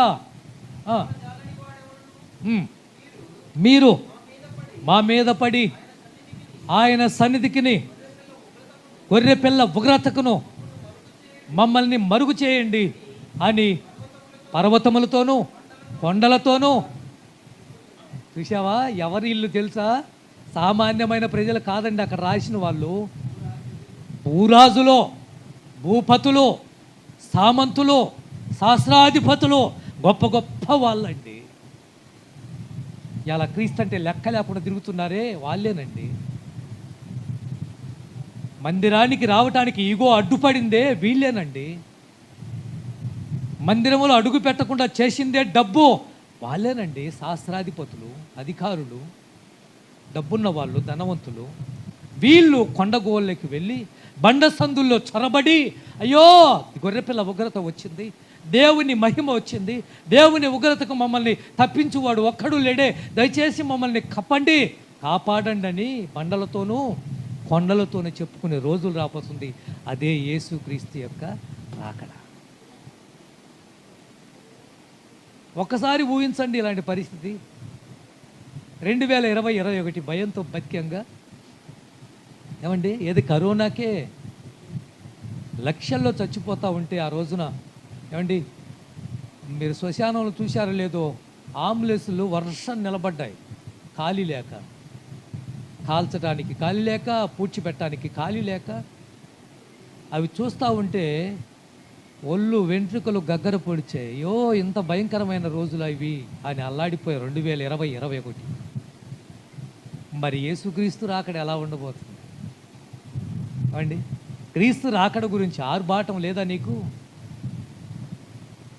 మీరు మా మీద పడి ఆయన సన్నిధికిని గొర్రె పిల్ల ఉగ్రతకును మమ్మల్ని మరుగు చేయండి అని పర్వతములతోనూ కొండలతోనూ. చూసావా, ఎవరి ఇల్లు తెలుసా? సామాన్యమైన ప్రజలు కాదండి అక్కడ రాసిన వాళ్ళు. భూరాజులో, భూపతులు, సామంతులు, శాస్త్రాధిపతులు, గొప్ప గొప్ప వాళ్ళండి. ఇలా క్రీస్తు అంటే లెక్క లేకుండా తిరుగుతున్నారే వాళ్ళేనండి. మందిరానికి రావటానికి ఈగో అడ్డుపడిందే వీళ్ళేనండి. మందిరములో అడుగు పెట్టకుండా చేసిందే డబ్బు వాళ్ళేనండి. శాస్త్రాధిపతులు, అధికారులు, డబ్బున్న వాళ్ళు, ధనవంతులు. వీళ్ళు కొండగోళ్ళకి వెళ్ళి బండ సందుల్లో చొరబడి, అయ్యో గొర్రెపిల్ల ఉగ్రత వచ్చింది, దేవుని మహిమ వచ్చింది, దేవుని ఉగ్రతకు మమ్మల్ని తప్పించువాడు ఒక్కడు లేడే, దయచేసి మమ్మల్ని కప్పండి, కాపాడండి అని బండలతోనూ కొండలతోనూ చెప్పుకునే రోజులు రాబోతుంది. అదే యేసుక్రీస్తు యొక్క రాకడ. ఒక్కసారి ఊహించండి ఇలాంటి పరిస్థితి. 2020-21 భయంతో బతికంగా ఏమండి, ఏది కరోనాకే లక్షల్లో చచ్చిపోతూ ఉంటే ఆ రోజున ఏమండి, మీరు శ్మశానంలో చూశారో లేదో, అంబులెన్సులు వర్షం నిలబడ్డాయి, ఖాళీ లేక, కాల్చడానికి ఖాళీ లేక, పూడ్చిపెట్టడానికి ఖాళీ లేక. అవి చూస్తూ ఉంటే ఒళ్ళు వెంట్రుకలు గగ్గర పొడిచాయి. అయ్యో ఇంత భయంకరమైన రోజులు అవి అని అల్లాడిపోయాయి 2020-21. మరి యేసుక్రీస్తు రాకడ ఎలా ఉండబోతుంది అండి? క్రీస్తు రాకడ గురించి ఆర్భాటం లేదా నీకు?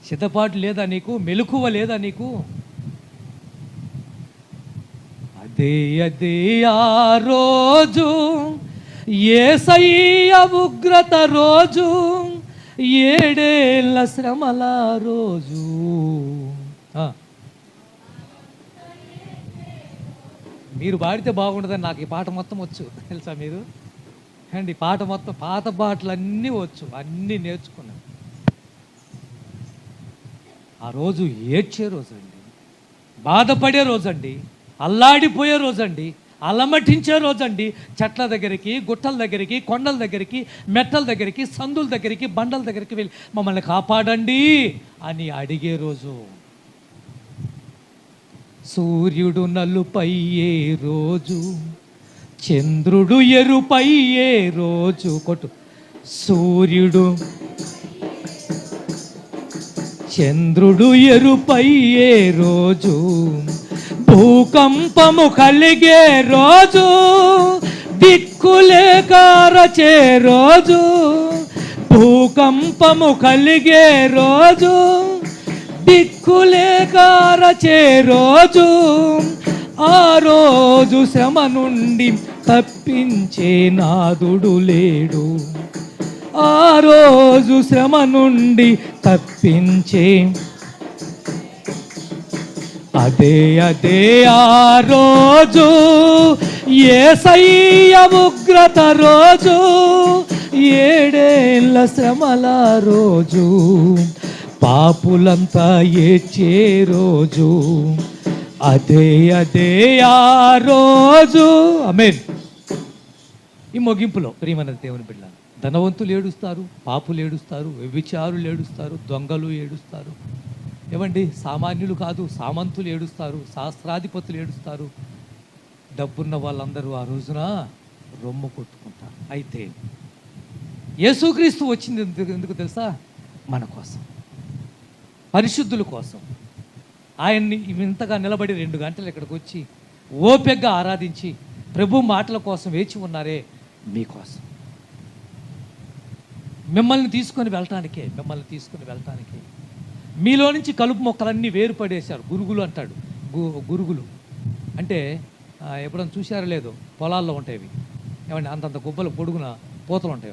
సిద్ధపాటు లేదా నీకు? మెలకువ లేదా నీకు? అదే అదే ఆ రోజు, యేసయ్య ఉగ్రత రోజు, 7 ఏళ్ల శ్రమల రోజు. మీరు పాడితే బాగుండదని నాకు ఈ పాట మొత్తం వచ్చు తెలుసా మీరు అండి? పాట మొత్తం, పాత పాటలు అన్నీ వచ్చు, అన్నీ నేర్చుకున్నాను. ఆ రోజు ఏడ్చే రోజండి, బాధపడే రోజండి, అల్లాడిపోయే రోజండి, అలమటించే రోజండి. చెట్ల దగ్గరికి, గుట్టల దగ్గరికి, కొండల దగ్గరికి, మెట్టల దగ్గరికి, సందుల దగ్గరికి, బండల దగ్గరికి వెళ్ళి మమ్మల్ని కాపాడండి అని అడిగే రోజు. సూర్యుడు నలుపయ్యే రోజు, చంద్రుడు ఎరుపయ్యే రోజు. కొట్టు. సూర్యుడు చంద్రుడు ఎరుపయ్యే రోజు, భూకంపము కలిగే రోజు, దిక్కులేక రచే రోజు. భూకంపము కలిగే రోజు, దిక్కులేక రచే రోజు. ఆ రోజు శ్రమ నుండి తప్పించే నాదుడు లేడు. ఆ రోజు శ్రమ నుండి తప్పించే, అదే అదే ఆ రోజు, యేసయ్య ఉగ్రత రోజు, 7 ఏళ్ల శ్రమల రోజు, పాపులంతా ఏడ్చే రోజు. అదే అదే ఆ రోజు. ఆమేన్. ఈ ముగింపులో ప్రియమైన దేవుని బిడ్డ, ధనవంతులు ఏడుస్తారు, పాపులు ఏడుస్తారు, వ్యభిచారులు ఏడుస్తారు, దొంగలు ఏడుస్తారు. ఏమండి, సామాన్యులు కాదు, సామంతులు ఏడుస్తారు, శాస్త్రాధిపతులు ఏడుస్తారు. డబ్బున్న వాళ్ళందరూ ఆ రోజున రొమ్ము కొట్టుకుంటారు. అయితే యేసుక్రీస్తు వచ్చింది ఎందుకు తెలుసా? మన కోసం, పరిశుద్ధుల కోసం. ఆయన్ని ఇంతగా నిలబడి 2 గంటలు ఇక్కడికి వచ్చి ఓపికగా ఆరాధించి ప్రభు మాటల కోసం వేచి ఉన్నారే, మీకోసం, మిమ్మల్ని తీసుకొని వెళ్ళటానికే. మీలో నుంచి కలుపు మొక్కలన్నీ వేరుపడేశారు. గురుగులు అంటాడు. గురుగులు అంటే ఎప్పుడైనా చూశారో లేదో, పొలాల్లో ఉంటాయి ఏమండి, అంతంత గుబ్బలు పొడుగున పూతలు ఉంటాయి.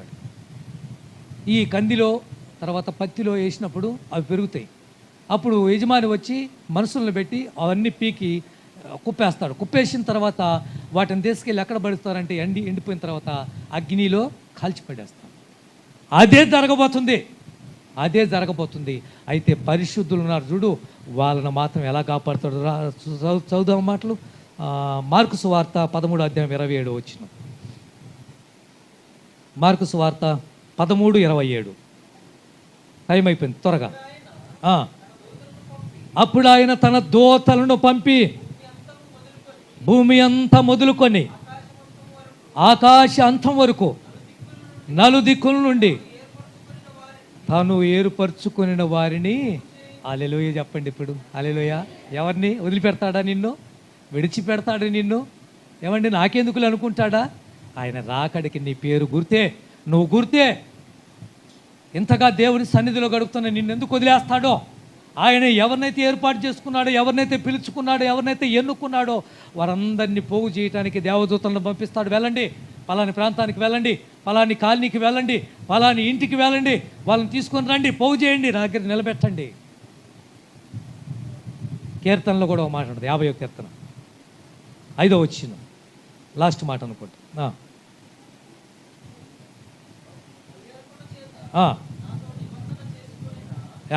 ఈ కందిలో తర్వాత పత్తిలో వేసినప్పుడు అవి పెరుగుతాయి. అప్పుడు యజమాని వచ్చి మనుషులను పెట్టి అవన్నీ పీకి కుప్పేస్తాడు. కుప్పేసిన తర్వాత వాటిని తీసుకెళ్ళి ఎక్కడ పడుస్తారంటే ఎండిపోయిన తర్వాత అగ్నిలో కాల్చిపడేస్తాడు. అదే జరగబోతుంది. అయితే పరిశుద్ధులు ఉన్నారు చూడు, వాళ్ళని మాత్రం ఎలా కాపాడుతాడు? చదువుదాం మాటలు. మార్కు సువార్త 13:27 మార్కు సువార్త 13:27. టైం అయిపోయింది, త్వరగా. అప్పుడు ఆయన తన దూతలను పంపి భూమి అంతా మొదలుకొని ఆకాశ అంతం వరకు నలుదిక్కుల నుండి తాను ఏర్పరచుకుని వారిని, హల్లెలూయా చెప్పండి ఇప్పుడు, హల్లెలూయా. ఎవరిని వదిలిపెడతాడా? నిన్ను విడిచిపెడతాడు నిన్ను? ఏమండి నాకెందుకులు అనుకుంటాడా? ఆయన రాకడికి నీ పేరు గుర్తే, నువ్వు గుర్తే. ఇంతగా దేవుని సన్నిధిలో గడుపుతున్న నిన్నెందుకు వదిలేస్తాడో? ఆయన ఎవరినైతే ఏర్పాటు చేసుకున్నాడో, ఎవరినైతే పిలుచుకున్నాడో, ఎవరినైతే ఎన్నుకున్నాడో వారందరినీ పోగు చేయడానికి దేవదూతలను పంపిస్తాడు. వెళ్ళండి, పలాని ప్రాంతానికి వెళ్ళండి, పలాని కాలనీకి వెళ్ళండి, పలాని ఇంటికి వెళ్ళండి, వాళ్ళని తీసుకొని రండి, పోగు చేయండి, నా దగ్గర నిలబెట్టండి. కీర్తనలో కూడా ఒక మాట ఉంటుంది, 50వ కీర్తన 5వ వచనం, లాస్ట్ మాట అనుకుంటా.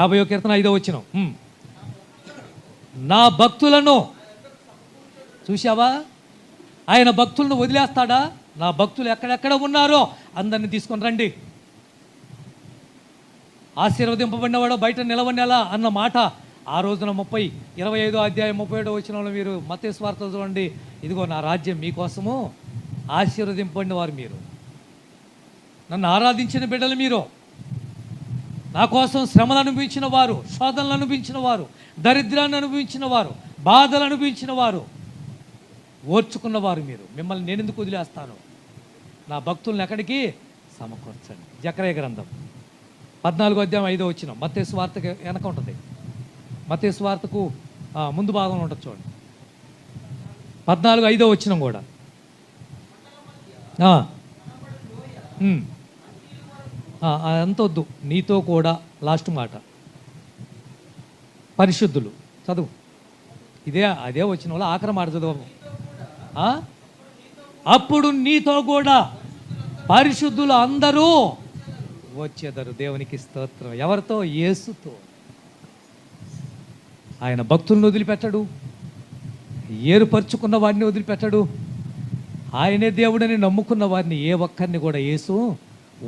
50వ కీర్తన 5వ వచనం. నా భక్తులను చూశావా? ఆయన భక్తులను వదిలేస్తాడా? నా భక్తులు ఎక్కడెక్కడ ఉన్నారో అందరిని తీసుకొని రండి. ఆశీర్వదింపబడినవాడో బయట నిలవనేలా అన్న మాట ఆ రోజున 25వ అధ్యాయం 37వ వచనంలో మీరు మత్తయి సువార్త చూడండి. ఇదిగో నా రాజ్యం మీకోసము, ఆశీర్వదింపబడిన వారు మీరు, నన్ను ఆరాధించిన బిడ్డలు మీరు, నా కోసం శ్రమలు అనుభవించిన వారు, శోధనలు అనుభవించిన వారు, దరిద్రాన్ని అనుభవించిన వారు, బాధలు అనుభవించిన వారు, ఓర్చుకున్నవారు మీరు. మిమ్మల్ని నేను ఎందుకు వదిలేస్తాను? నా భక్తులను ఎక్కడికి సమకూర్చండి. జకర్యా గ్రంథం 14వ అధ్యాయం 5వ వచనం, మత్తయి సువార్తకు వెనక ఉంటుంది. మత్తయి సువార్తకు ముందు భాగంలో ఉంటుంది చూడండి. 14:5 వచనం కూడా. అంతొద్దు, నీతో కూడా లాస్ట్ మాట. పరిశుద్ధులు చదువు, అదే వచ్చిన వాళ్ళు ఆఖరి మాట చదువు. అప్పుడు నీతో కూడా పరిశుద్ధులు అందరూ వచ్చేదరు. దేవునికి స్తోత్రం. ఎవరితో? యేసుతో. ఆయన భక్తులను వదిలిపెట్టడు, ఏర్పరచుకున్న వాడిని వదిలిపెట్టడు. ఆయనే దేవుడని నమ్ముకున్న వారిని ఏ ఒక్కరిని కూడా యేసు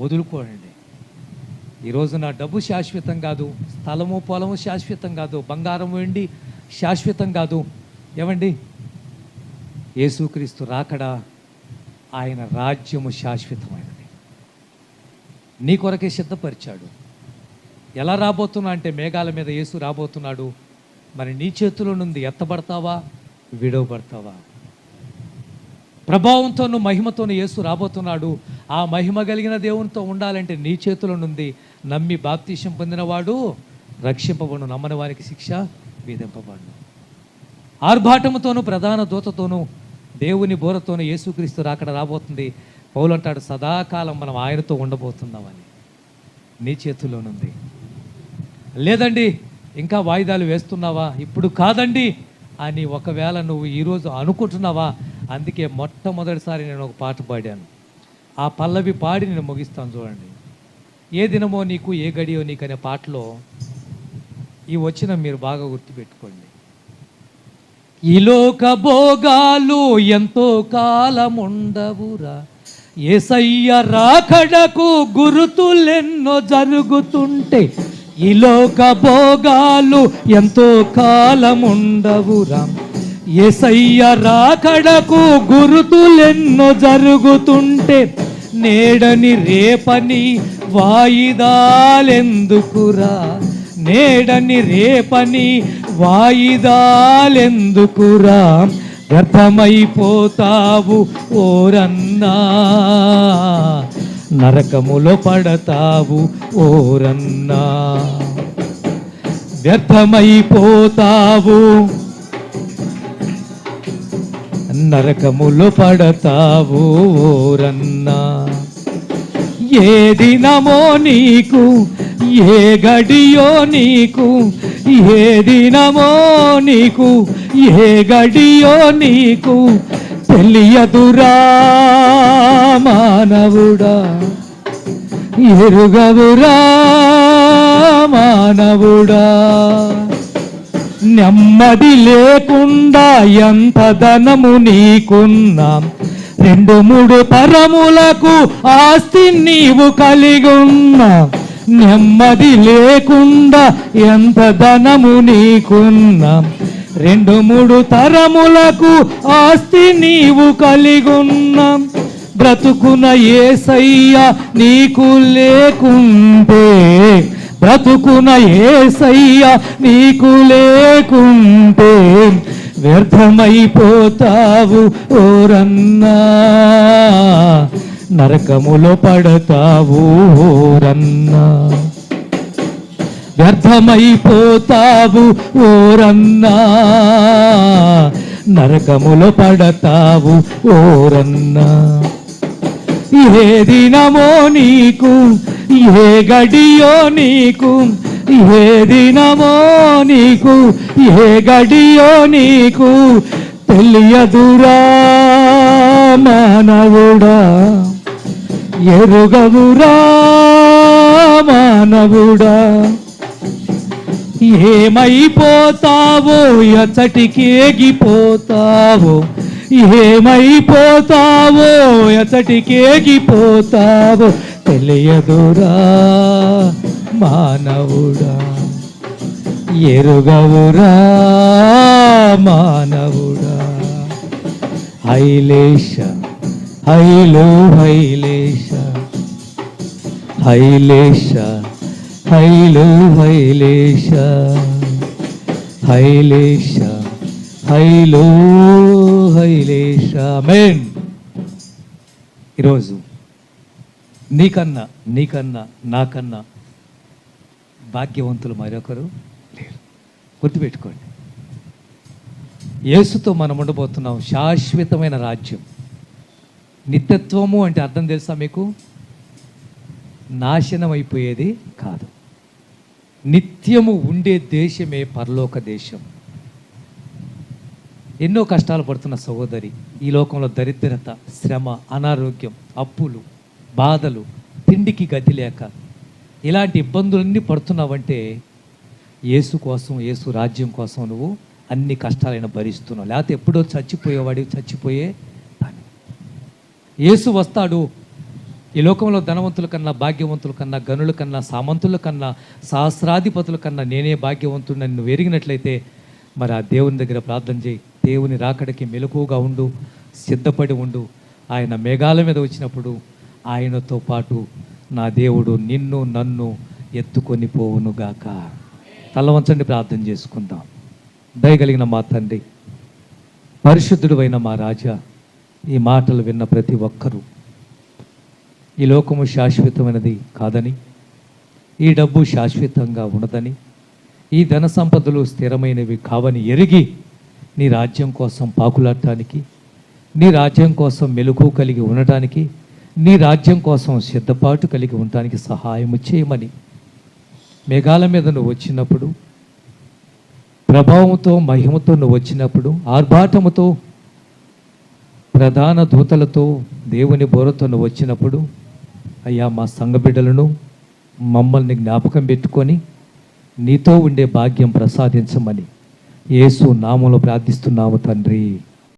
వదులుకోండి. ఈరోజు నా డబ్బు శాశ్వతం కాదు, స్థలము పొలము శాశ్వతం కాదు, బంగారం వెండి శాశ్వతం కాదు. ఏమండి, యేసుక్రీస్తు రాకడా, ఆయన రాజ్యము శాశ్వతమైనది. నీ కొరకే సిద్ధపరిచాడు. ఎలా రాబోతున్నా అంటే మేఘాల మీద యేసు రాబోతున్నాడు. మరి నీ చేతిలో నుండి ఎత్తబడతావా, విడవబడతావా? ప్రభావంతోనూ మహిమతోనూ యేసు రాబోతున్నాడు. ఆ మహిమ కలిగిన దేవునితో ఉండాలంటే నీ చేతిలో నుండి నమ్మి బాప్తీసం పొందినవాడు రక్షింపబడు, నమ్మని వారికి శిక్ష విధింపబడు. ఆర్భాటముతోనూ ప్రధాన దూతతోనూ దేవుని బోరతోనూ యేసుక్రీస్తు రాకడ రాబోతుంది. పౌలు అంటాడు, సదాకాలం మనం ఆయనతో ఉండబోతున్నామని. నీ చేతిలోనుంది. లేదండి ఇంకా వాయిదాలు వేస్తున్నావా, ఇప్పుడు కాదండి అని ఒకవేళ నువ్వు ఈరోజు అనుకుంటున్నావా? అందుకే మొట్టమొదటిసారి నేను ఒక పాట పాడాను. ఆ పల్లవి పాడి నేను ముగిస్తాను చూడండి. ఏ దినమో నీకు ఏ గడియో నీకు అనే పాటలో ఈ వచ్చిన మీరు బాగా గుర్తుపెట్టుకోండి. ఈ లోక భోగాలు ఎంతో కాలం ఉండవురా, యేసయ్య రాకడకు గురుతులెన్నో జరుగుతుంటే. ఈ లోక భోగాలు ఎంతో కాలం ఉండవురా, యేసయ్య రాకడకు గురుతులెన్నో జరుగుతుంటే. నేడని రేపని వాయిదాలెందుకురా, నేడని రేపని వాయిదాలెందుకురా, వ్యర్థమైపోతావు ఓరన్నా, నరకములో పడతావు ఓరన్నా, వ్యర్థమైపోతావు, నరకములో పడతావు ఓరన్నా. ఏ దినమో నీకు ఏ గడియో నీకు ఏ దినమో నీకు, ఏ గడియో నీకు తెలియదురా మానవుడా, ఎరుగవురా మానవుడా. నెమ్మది లేకుండా ఎంత ధనము నీకున్నా, 2-3 తరములకు ఆస్తి నీవు కలిగి ఉన్నా, నెమ్మది లేకుండా ఎంత ధనము నీకున్నా, 2-3 తరములకు ఆస్తి నీవు కలిగి ఉన్నా, బ్రతుకున యేసయ్య నీకు లేకుంటే, బ్రతుకున యేసయ్య నీకు లేకుంటే వ్యర్థమైపోతావు ఓరన్నా, నరకములో పడతావు ఓరన్నా, వ్యర్థమైపోతావు ఓరన్నా, నరకములో పడతావు ఓరన్నా. ఏ దినమో నీకు, ఏ గడియో నీకు, ఏ దినమో నీకు, ఏ గడియో నీకు తెలియదురా మానవుడా, ఎరుగవురా మానవుడా. ఏమైపోతావో, ఎచ్చటికేగిపోతావో, ఏమైపోతావో, ఎచ్చటికేగిపోతావో తెలియదురా మానవుడా, ఎరుగవురా మానవుడా. హైలేష హైలో హైలేష, హైలేష హైలో హైలేష, హైలేష హైలో హైలేష. ఆమేన్. ఈరోజు నీకన్నా నాకన్నా భాగ్యవంతులు మరొకరు లేరు. గుర్తుపెట్టుకోండి, యేసుతో మనం ఉండబోతున్నాం శాశ్వతమైన రాజ్యం. నిత్యత్వము అంటే అర్థం తెలుసా మీకు? నాశనం అయిపోయేది కాదు, నిత్యము ఉండే దేశమే పరలోక దేశం. ఎన్నో కష్టాలు పడుతున్న సహోదరి, ఈ లోకంలో దరిద్రత, శ్రమ, అనారోగ్యం, అప్పులు, బాధలు, తిండికి గతి లేక ఇలాంటి ఇబ్బందులన్నీ పడుతున్నావంటే యేసు కోసం, యేసు రాజ్యం కోసం నువ్వు అన్ని కష్టాలైనా భరిస్తున్నావు. లేకపోతే ఎప్పుడో చచ్చిపోయేవాడివి, చచ్చిపోయే దాన్ని. యేసు వస్తాడు. ఈ లోకంలో ధనవంతుల కన్నా, భాగ్యవంతుల కన్నా, గనుల కన్నా, సామంతుల కన్నా, సహస్రాధిపతుల కన్నా నేనే భాగ్యవంతుడిని నువ్వు ఎరిగినట్లయితే మరి ఆ దేవుని దగ్గర ప్రార్థన చేయి. దేవుని రాకడికి మెలకువగా ఉండు, సిద్ధపడి ఉండు. ఆయన మేఘాల మీద వచ్చినప్పుడు ఆయనతో పాటు నా దేవుడు నిన్ను నన్ను ఎత్తుకొని పోవునుగాక. తల వంచండి, ప్రార్థన చేసుకుందాం. దయగలిగిన మా తండ్రి, పరిశుద్ధుడు అయిన మా రాజా, ఈ మాటలు విన్న ప్రతి ఒక్కరూ ఈ లోకము శాశ్వతమైనది కాదని, ఈ డబ్బు శాశ్వతంగా ఉండదని, ఈ ధన సంపదలు స్థిరమైనవి కావని ఎరిగి నీ రాజ్యం కోసం పాకులాడటానికి, నీ రాజ్యం కోసం మెలకువ కలిగి ఉండటానికి, నీ రాజ్యం కోసం సిద్ధపాటు కలిగి ఉండటానికి సహాయం చేయమని, మేఘాల మీద నువ్వు వచ్చినప్పుడు, ప్రభావంతో మహిమతో నువ్వు వచ్చినప్పుడు, ఆర్భాటముతో ప్రధాన దూతలతో దేవుని బోరతో నువ్వు వచ్చినప్పుడు, అయ్యా మా సంఘ బిడ్డలను మమ్మల్ని జ్ఞాపకం పెట్టుకొని నీతో ఉండే భాగ్యం ప్రసాదించమని యేసు నామములో ప్రార్థిస్తున్నాము తండ్రి.